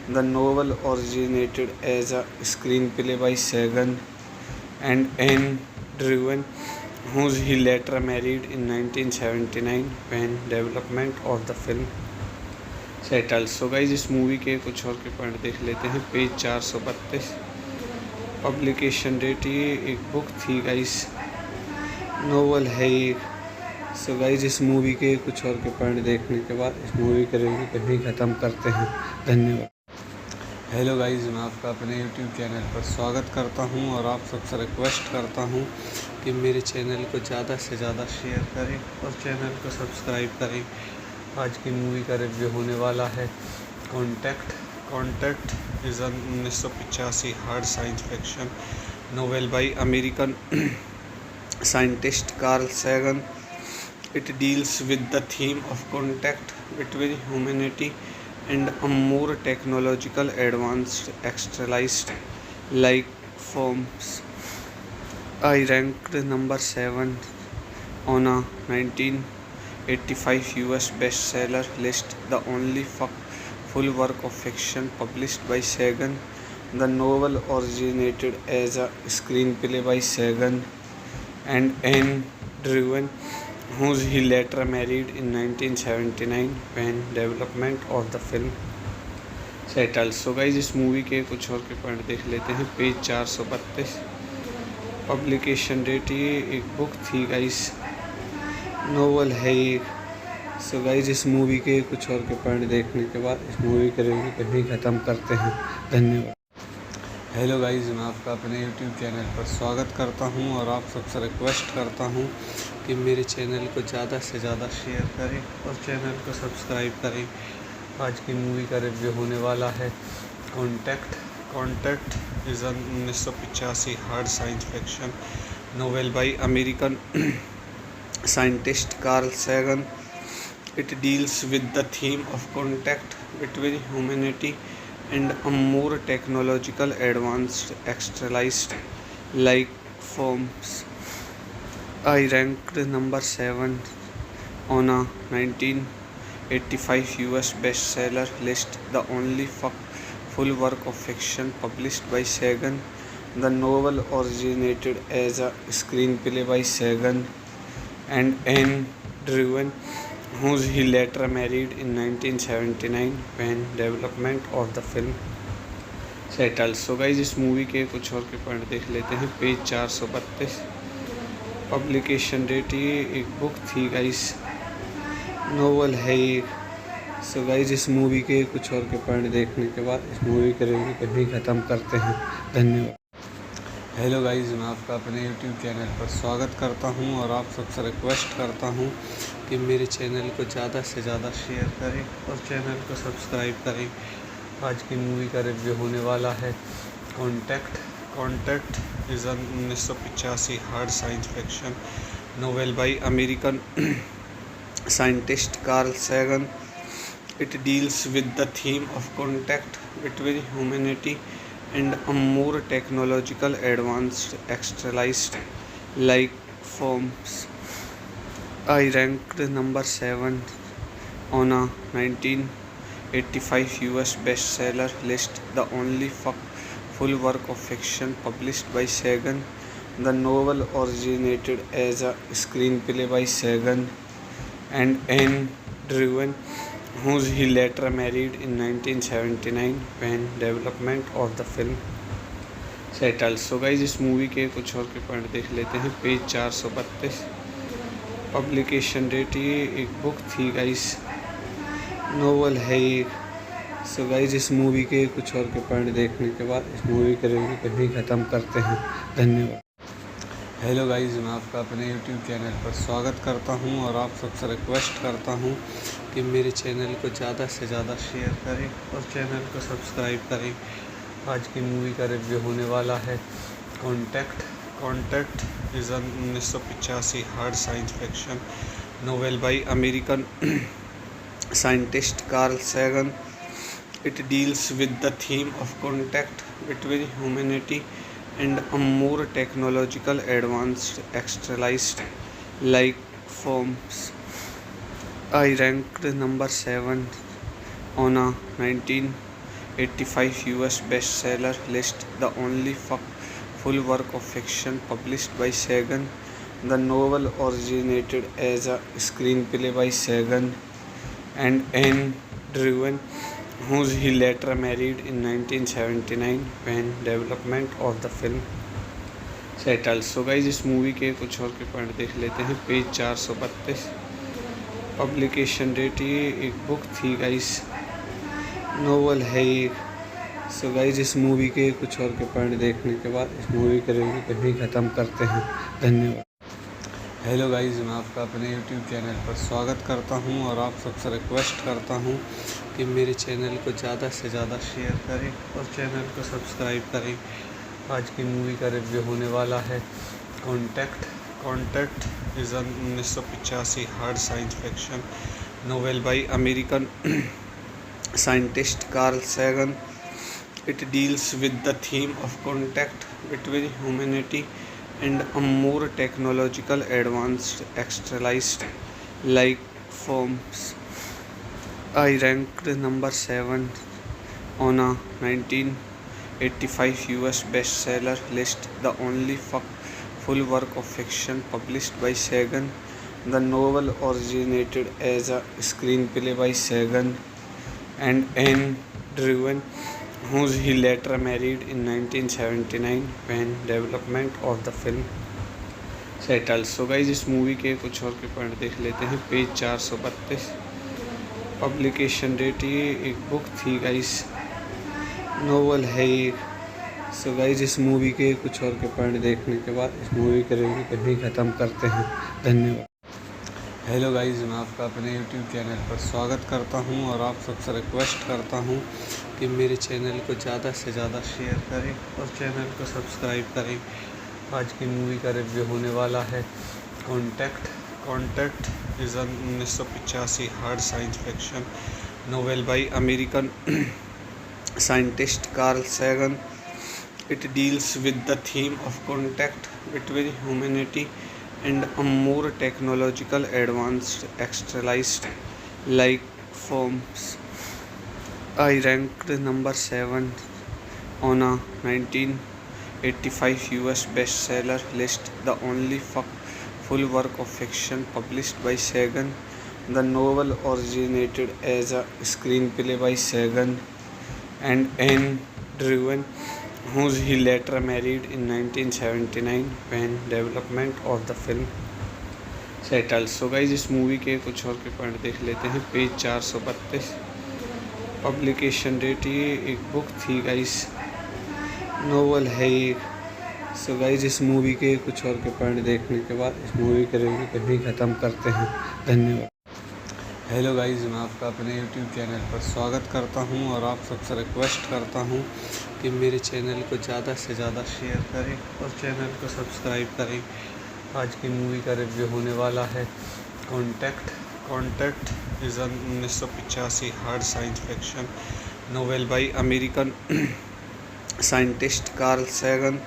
The novel originated as a screenplay by Sagan and Anne Driven, who he later married in 1979 when development of the film settled. So guys इस movie के कुछ और के point देख लेते हैं। Page 432, publication date, ये एक बुक थी गाइज, नोवेल है ये। सो गाइज इस मूवी के कुछ और के पॉइंट देखने के बाद इस मूवी के रिव्यू को ही ख़त्म करते हैं। धन्यवाद। हेलो गाइज़, मैं आपका अपने यूट्यूब चैनल पर स्वागत करता हूं और आप सबसे रिक्वेस्ट करता हूं कि मेरे चैनल को ज़्यादा से ज़्यादा शेयर करें और चैनल को सब्सक्राइब करें। आज की मूवी का रिव्यू होने वाला है contact is an 1985 hard science fiction novel by American scientist Carl Sagan. It deals with the theme of contact between humanity and a more technological advanced extraterrestrial life forms. I ranked number 7 on a 1985 US bestseller list, the only full work of fiction published by Sagan. The novel originated as a screenplay by Sagan and Anne Driven, who he later married in 1979 when development of the film settled. So guys इस movie के कुछ और के point देख लेते हैं। Page 432, publication date, ये एक बुक थी गाइज, नोवेल है ये। सो गाइज इस मूवी के कुछ और के पॉइंट देखने के बाद इस मूवी के रिव्यू को ही ख़त्म करते हैं। धन्यवाद। हेलो गाइज़, मैं आपका अपने यूट्यूब चैनल पर स्वागत करता हूं और आप सबसे रिक्वेस्ट करता हूं कि मेरे चैनल को ज़्यादा से ज़्यादा शेयर करें और चैनल को सब्सक्राइब करें। आज की मूवी का रिव्यू होने वाला है contact is an 1985 hard science fiction novel by American scientist Carl Sagan. It deals with the theme of contact between humanity and a more technological advanced externalized like forms. I ranked number 7 on a 1985 US bestseller list, the only full work of fiction published by Sagan. The novel originated as a screenplay by Sagan and Anne Driven, who he later married in 1979 when development of the film settle. So guys इस movie के कुछ और के point देख लेते हैं। Page 432, publication date, ये एक बुक थी गाइज, नोवेल है ये। सो गाइज इस मूवी के कुछ और के पॉइंट देखने के बाद इस मूवी के रिव्यू को भी ख़त्म करते हैं। धन्यवाद। हेलो गाइज, मैं आपका अपने यूट्यूब चैनल पर स्वागत करता हूं और आप सबसे रिक्वेस्ट करता हूं कि मेरे चैनल को ज़्यादा से ज़्यादा शेयर करें और चैनल को सब्सक्राइब करें। आज की मूवी का रिव्यू होने वाला है contact is an 1985 hard science fiction novel by American scientist Carl Sagan. It deals with the theme of contact between humanity and a more technological advanced externalized life forms. I ranked number 7 on a 1985 US bestseller list, the only full work of fiction published by Sagan. The novel originated as a screenplay by Sagan and Anne Driven, who he later married in 1979 when development of the film settled। So guys इस movie के कुछ और के point देख लेते हैं। Page 432, publication date, ये एक बुक थी गाइज, नोवेल है ये। सो गाइज इस मूवी के कुछ और के पॉइंट देखने के बाद इस मूवी के रिव्यू को भी ख़त्म करते हैं। धन्यवाद। हेलो गाइज़, मैं आपका अपने यूट्यूब चैनल पर स्वागत करता हूं और आप सबसे रिक्वेस्ट करता हूं कि मेरे चैनल को ज़्यादा से ज़्यादा शेयर करें और चैनल को सब्सक्राइब करें। आज की मूवी का रिव्यू होने वाला है contact is an 1985 hard science fiction novel by American scientist Carl Sagan. It deals with the theme of contact between humanity and a more technological advanced externalized life forms. I ranked number 7 on a 1985 US bestseller list, the only full work of fiction published by Sagan. The novel originated as a screenplay by Sagan and Anne Driven, who he later married in 1979 when development of the film settled। So guys इस movie के कुछ और के point देख लेते हैं। Page 432, publication date, ये एक बुक थी गाइज, नोवेल है ये। सो गाइज इस मूवी के कुछ और के पॉइंट देखने के बाद इस मूवी के रिव्यू को भी ख़त्म करते हैं। धन्यवाद। हेलो गाइज़, मैं आपका अपने यूट्यूब चैनल पर स्वागत करता हूं और आप सबसे रिक्वेस्ट करता हूं कि मेरे चैनल को ज़्यादा से ज़्यादा शेयर करें और चैनल को सब्सक्राइब करें। आज की मूवी का रिव्यू होने वाला है contact is an 1985 hard science fiction novel by American scientist Carl Sagan. It deals with the theme of contact between humanity and a more technological advanced externalized life forms. I ranked number 7 on a 1985 US bestseller list, the only full work of fiction published by Sagan. The novel originated as a screenplay by Sagan and Anne Driven, who he later married in 1979 when development of the film settled। So guys इस movie के कुछ और के point देख लेते हैं। Page 432, publication date, ये एक बुक थी गाइज, नोवेल है ये। सो गाइज इस मूवी के कुछ और के पॉइंट देखने के बाद इस मूवी के रिव्यू को भी ख़त्म करते हैं। धन्यवाद। हेलो गाइज़, मैं आपका अपने यूट्यूब चैनल पर स्वागत करता हूं और आप सबसे रिक्वेस्ट करता हूं कि मेरे चैनल को ज़्यादा से ज़्यादा शेयर करें और चैनल को सब्सक्राइब करें। आज की मूवी का रिव्यू होने वाला है contact is an 1985 hard science fiction novel by American scientist Carl Sagan. It deals with the theme of contact between humanity and a more technological advanced extraterrestrial life forms. I ranked number 7 on a 1985 US bestseller list, the only full work of fiction published by Sagan. The novel originated as a screenplay by Sagan and Anne Druyan, who he later married in 1979 when development of the film settled. So guys इस movie के कुछ और के point देख लेते हैं। Page 432, publication date, ये एक बुक थी गाइज, नोवेल है ये। सो गाइज इस मूवी के कुछ और के पॉइंट देखने के बाद इस मूवी के रिव्यू को यहीं ख़त्म करते हैं। धन्यवाद। हेलो गाइज, मैं आपका अपने यूट्यूब चैनल पर स्वागत करता हूं और आप सबसे रिक्वेस्ट करता हूं कि मेरे चैनल को ज़्यादा से ज़्यादा शेयर करें और चैनल को सब्सक्राइब करें। आज की मूवी का रिव्यू होने वाला है contact. Contact is an 1985 hard science fiction novel by American scientist Carl Sagan.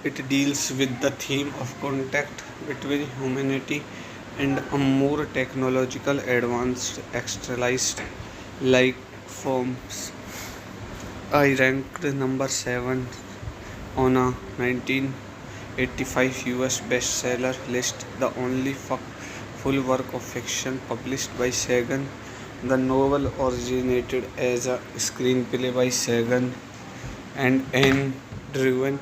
It deals with the theme of contact between humanity and a more technological advanced extraterrestrial life forms. I ranked number 7 on a 1985 US bestseller list, the only full work of fiction published by Sagan. The novel originated as a screenplay by Sagan and Anne Druyan,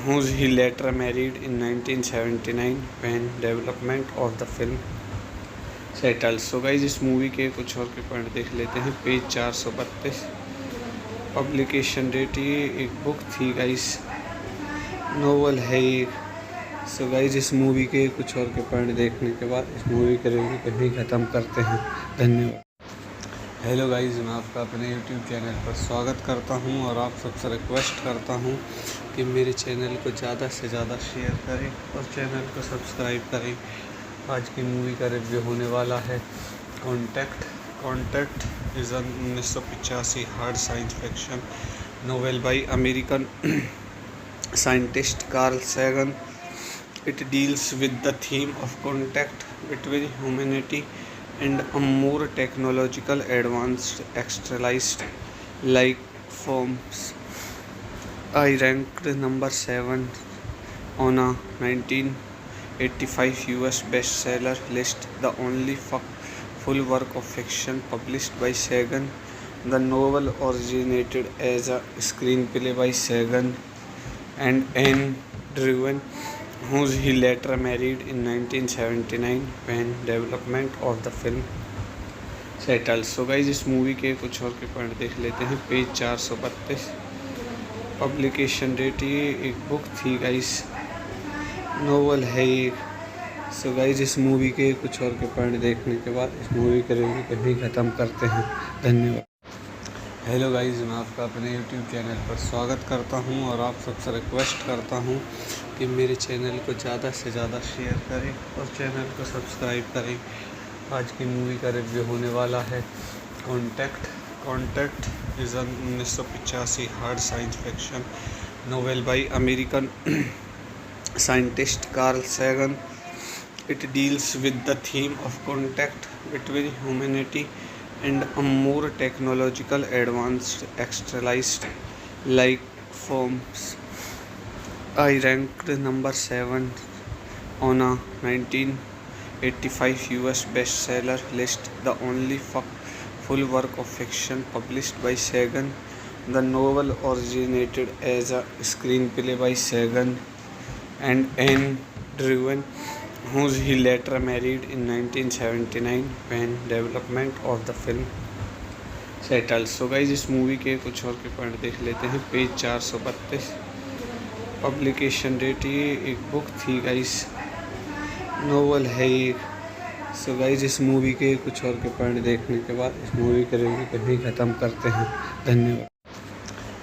who he later married in 1979 when development of the film settled. So guys इस movie के कुछ और के point देख लेते हैं। Page 432, publication date, ये एक बुक थी गाइस, नोवेल है ये। सो गाइज इस मूवी के कुछ और के पॉइंट देखने के बाद इस मूवी के रिव्यू को यहीं ख़त्म करते हैं। धन्यवाद। हेलो गाइज़, मैं आपका अपने यूट्यूब चैनल पर स्वागत करता हूं और आप सबसे रिक्वेस्ट करता हूं कि मेरे चैनल को ज़्यादा से ज़्यादा शेयर करें और चैनल को सब्सक्राइब करें। आज की मूवी का रिव्यू होने वाला है contact. Contact is an 1985 hard science fiction novel by American scientist Carl Sagan. It deals with the theme of contact between humanity and a more technological advanced extraterrestrial life forms. I ranked number 7 on a 1985 US bestseller list, the only full work of fiction published by Sagan. The novel originated as a screenplay by Sagan and Anne Druyan, who he later married in 1979 when development of the film settled. So guys इस movie के कुछ और के point देख लेते हैं। Page 432, publication date, ये एक बुक थी गाइस, नोवेल है ये। सो गाइज इस मूवी के कुछ और के पॉइंट देखने के बाद इस मूवी के रिव्यू को यहीं ख़त्म करते हैं। धन्यवाद। हेलो गाइज़, मैं आपका अपने यूट्यूब चैनल पर स्वागत करता हूं और आप सबसे रिक्वेस्ट करता हूं कि मेरे चैनल को ज़्यादा से ज़्यादा शेयर करें और चैनल को सब्सक्राइब करें। आज की मूवी का रिव्यू होने वाला है contact. Contact is an 1985 hard science fiction novel by American scientist Carl Sagan. It deals with the theme of contact between humanity and a more technological advanced extraterrestrial life forms. I ranked number 7 on a 1985 US bestseller list, the only full work of fiction published by Sagan. The novel originated as a screenplay by Sagan and Anne Druyan, who he later married in 1979 when development of the film settled. So guys इस movie के कुछ और के point देख लेते हैं। Page 432, publication date, ये एक बुक थी गाइस, नोवेल है ये। सो गाइज इस मूवी के कुछ और के पॉइंट देखने के बाद इस मूवी के रिव्यू को यहीं ख़त्म करते हैं। धन्यवाद।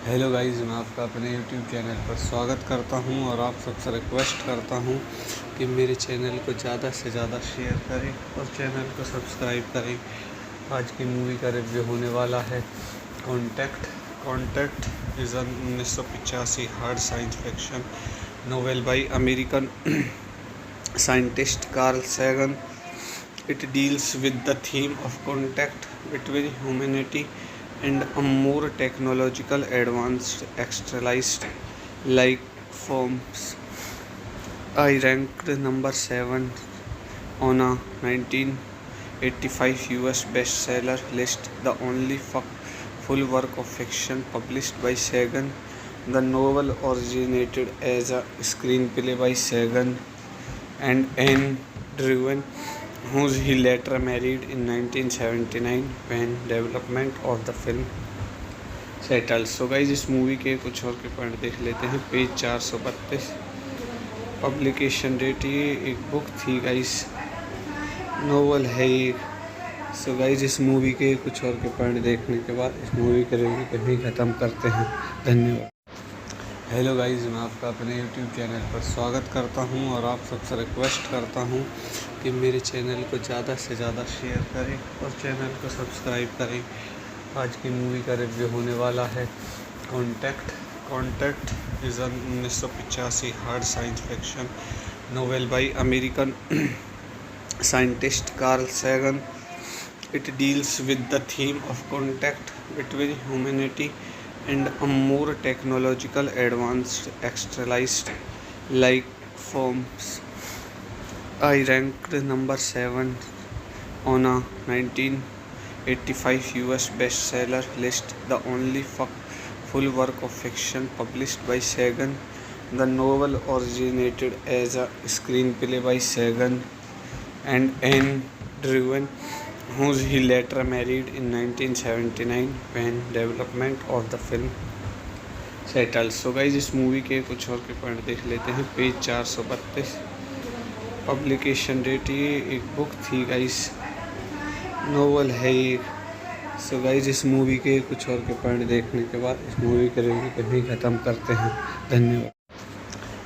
हेलो गाइज़, मैं आपका अपने यूट्यूब चैनल पर स्वागत करता हूं और आप सबसे रिक्वेस्ट करता हूं कि मेरे चैनल को ज़्यादा से ज़्यादा शेयर करें और चैनल को सब्सक्राइब करें। आज की मूवी का रिव्यू होने वाला है contact. Contact is an 1985 hard science fiction novel by American scientist Carl Sagan. It deals with the theme of contact between humanity and a more technological advanced extraterrestrial life forms. I ranked number 7 on a 1985 US bestseller list, the only full work of fiction published by Sagan. The novel originated as a screenplay by Sagan and Anne Druyan, who he later married in 1979 when development of the film settled. So guys इस movie के कुछ और के point देख लेते हैं। Page 432, publication date, ये एक बुक थी गाइज, नोवेल है ये। सो गाइज इस मूवी के कुछ और के पॉइंट देखने के बाद इस मूवी के रिव्यू को ही ख़त्म करते हैं। धन्यवाद। हेलो गाइज, मैं आपका अपने यूट्यूब चैनल पर स्वागत करता हूं और आप सबसे रिक्वेस्ट करता हूं कि मेरे चैनल को ज़्यादा से ज़्यादा शेयर करें और चैनल को सब्सक्राइब करें। आज की मूवी का रिव्यू होने वाला है contact is an 1985 hard science fiction novel by American scientist Carl Sagan. It deals with the theme of contact between humanity and a more technological advanced extraterrestrial life forms. I ranked number 7 on a 1985 US bestseller list, the only full work of fiction published by Sagan. The novel originated as a screenplay by Sagan and Anne Druyan, who he later married in 1979 when development of the film settled. So guys इस movie के कुछ और के point देख लेते हैं। Page 432, publication date, ये एक बुक थी गाइस, नोवेल है ये। सो गाइज इस मूवी के कुछ और के पॉइंट देखने के बाद इस मूवी के रिव्यू को ही ख़त्म करते हैं। धन्यवाद।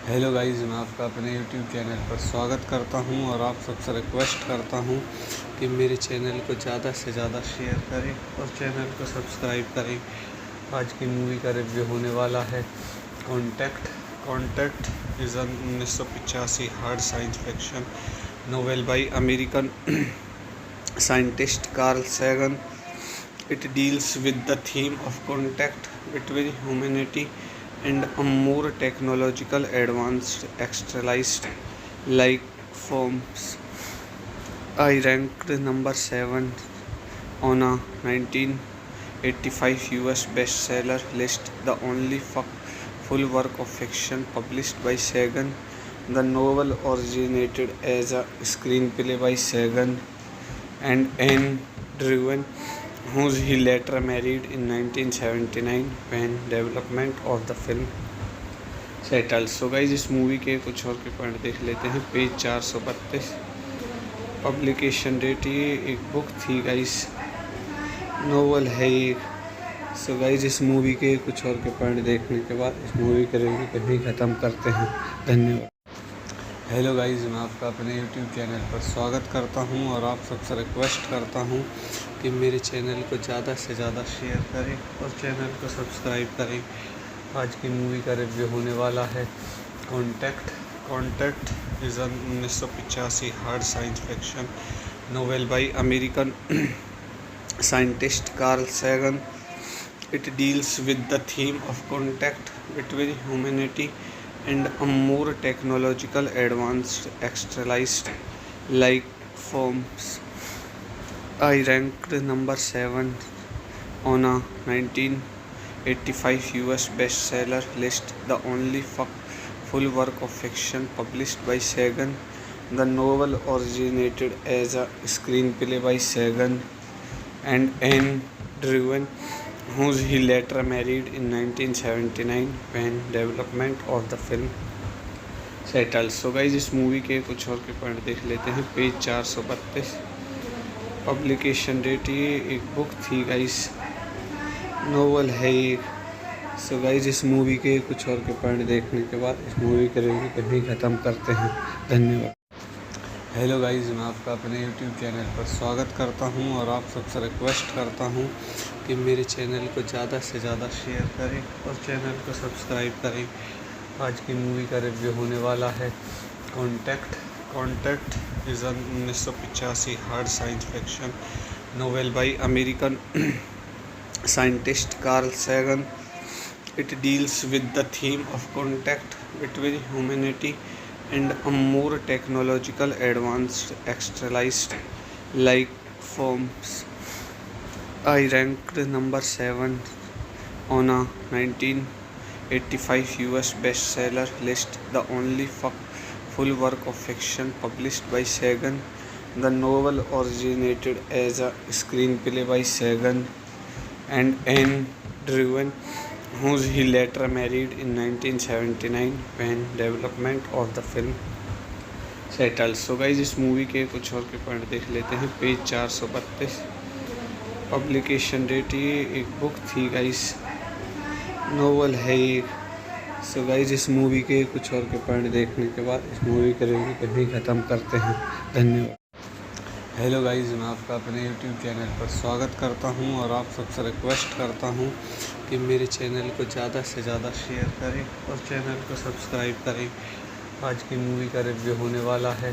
हेलो गाइज़, मैं आपका अपने यूट्यूब चैनल पर स्वागत करता हूं और आप सबसे रिक्वेस्ट करता हूं कि मेरे चैनल को ज़्यादा से ज़्यादा शेयर करें और चैनल को सब्सक्राइब करें। आज की मूवी का रिव्यू होने वाला है contact is an 1985 hard science fiction novel by American scientist Carl Sagan. It deals with the theme of contact between humanity and a more technological advanced extraterrestrial life forms. I ranked number 7 on a 1985 US bestseller list, the only full work of fiction published by Sagan. The novel originated as a screenplay by Sagan and Anne Druyan, who he later married in 1979 when development of the film settled. So guys इस movie के कुछ और के point देख लेते हैं। Page 432, publication date, ये एक बुक थी गाइस, नोवेल है ये। सो गाइज इस मूवी के कुछ और के पॉइंट देखने के बाद इस मूवी के रिव्यू को ही ख़त्म करते हैं। धन्यवाद। हेलो गाइज़, मैं आपका अपने यूट्यूब चैनल पर स्वागत करता हूं और आप सबसे रिक्वेस्ट करता हूं कि मेरे चैनल को ज़्यादा से ज़्यादा शेयर करें और चैनल को सब्सक्राइब करें। आज की मूवी का रिव्यू होने वाला है contact is an 1985 hard science fiction novel by American scientist Carl Sagan. It deals with the theme of contact between humanity and a more technological advanced extraterrestrial life forms. I ranked number 7 on a 1985 US bestseller list, the only full work of fiction published by Sagan. The novel originated as a screenplay by Sagan and Anne Druyan, who he later married in 1979 when development of the film settled. So guys इस movie के कुछ और के point देख लेते हैं। Page 432, publication date, ये एक बुक थी गाइस, नोवेल है ये। सो गाइज इस मूवी के कुछ और के पॉइंट देखने के बाद इस मूवी के रिव्यू को ही ख़त्म करते हैं। धन्यवाद। हेलो गाइस, मैं आपका अपने यूट्यूब चैनल पर स्वागत करता हूं और आप सबसे रिक्वेस्ट करता हूं कि मेरे चैनल को ज़्यादा से ज़्यादा शेयर करें और चैनल को सब्सक्राइब करें। आज की मूवी का रिव्यू होने वाला है contact is an 1985 hard science fiction novel by American scientist Carl Sagan. It deals with the theme of contact between humanity and a more technological advanced extraterrestrial life forms. I ranked number 7 on a 1985 US bestseller list, the only full work of fiction published by Sagan. The novel originated as a screenplay by Sagan and Anne Driven, who he later married in 1979 when development of the film settled. So guys, इस movie के कुछ और के point देख लेते हैं. Page 432. Publication date, ये एक बुक थी गाइस, नोवेल है ये. सो गाइस, इस मूवी के कुछ और के पॉइंट देखने के बाद इस मूवी के रिव्यू को भी ख़त्म करते हैं. धन्यवाद. हेलो गाइस, मैं आपका अपने यूट्यूब चैनल पर स्वागत करता हूं और आप सबसे रिक्वेस्ट करता हूं कि मेरे चैनल को ज़्यादा से ज़्यादा शेयर करें और चैनल को सब्सक्राइब करें. आज की मूवी का रिव्यू होने वाला है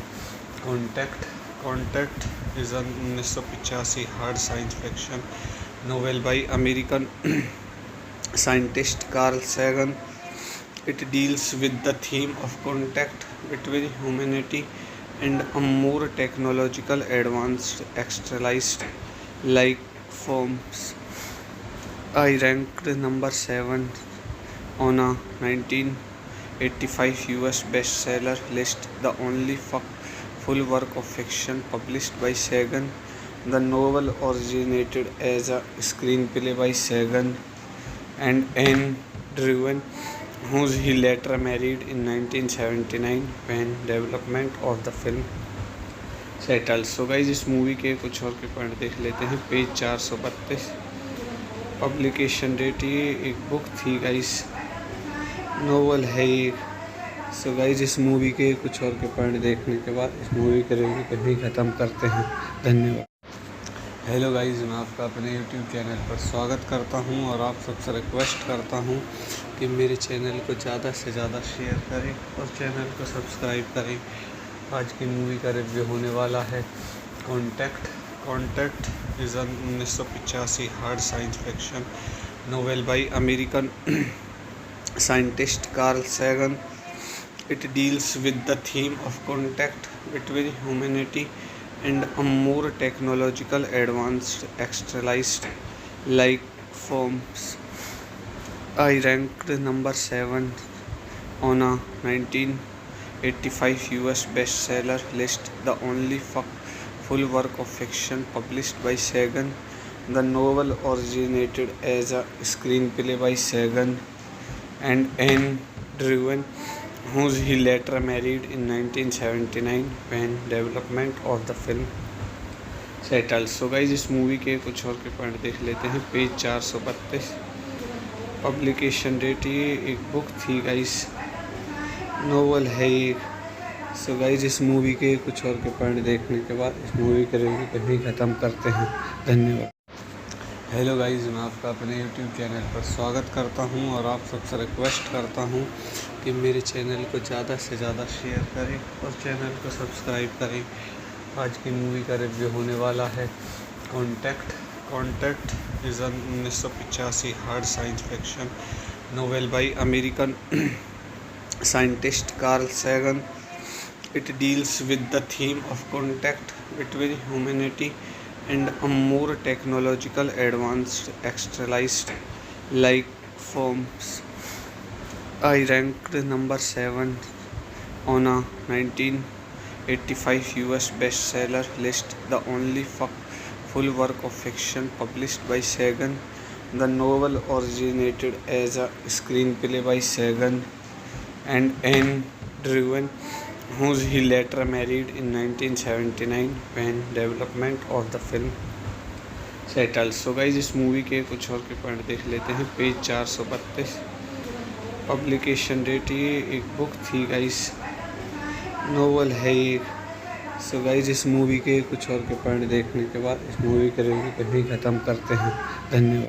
contact is an 1985 hard science fiction novel by American scientist Carl Sagan. It deals with the theme of contact between humanity and a more technological advanced extraterrestrial life forms. I ranked number 7 on a 1985 US bestseller list, the only full work of fiction published by Sagan. The novel originated as a screenplay by Sagan and Anne Driven, who he later married in 1979 when development of the film settled. So guys, इस movie के कुछ और के point देख लेते हैं. Page 432. Publication date, ये एक बुक थी गाइस, नोवेल है ये. सो गाइस, इस मूवी के कुछ और के पॉइंट देखने के बाद इस मूवी के रिव्यू को भी ख़त्म करते हैं. धन्यवाद. हेलो गाइस, मैं आपका अपने यूट्यूब चैनल पर स्वागत करता हूं और आप सबसे रिक्वेस्ट करता हूं कि मेरे चैनल को ज़्यादा से ज़्यादा शेयर करें और चैनल को सब्सक्राइब करें. आज की मूवी का रिव्यू होने वाला है contact is an 1985 hard science fiction novel by American scientist Carl Sagan. It deals with the theme of contact between humanity and a more technological advanced extraterrestrial life forms. I ranked number 7 on a 1985 US bestseller list, the only full work of fiction published by Sagan. The novel originated as a screenplay by Sagan and Anne Driven, who he later married in 1979 when development of the film settled. So guys, इस movie के कुछ और के point देख लेते हैं. Page 432. Publication date, ये एक बुक थी गाइस, नोवेल है ये. सो गाइस, इस मूवी के कुछ और के पॉइंट देखने के बाद इस मूवी के रिव्यू को भी ख़त्म करते हैं. धन्यवाद. हेलो गाइस, मैं आपका अपने यूट्यूब चैनल पर स्वागत करता हूं और आप सबसे रिक्वेस्ट करता हूं कि मेरे चैनल को ज़्यादा से ज़्यादा शेयर करें और चैनल को सब्सक्राइब करें. आज की मूवी का रिव्यू होने वाला है contact is an 1985 hard science fiction novel by American scientist Carl Sagan. It deals with the theme of contact between humanity and a more technological advanced extraterrestrial life forms. I ranked number 7 on a 1985 US bestseller list, the only full work of fiction published by Sagan. The novel originated as a screenplay by Sagan and Anne Driven, who he later married in 1979 when development of the film settled. So guys, इस movie के कुछ और के point देख लेते हैं. Page 432. Publication date, ये एक बुक थी गाइस, नोवेल है ये. सो गाइस इस मूवी के कुछ और के पॉइंट देखने के बाद इस मूवी के रिव्यू को ही ख़त्म करते हैं। धन्यवाद।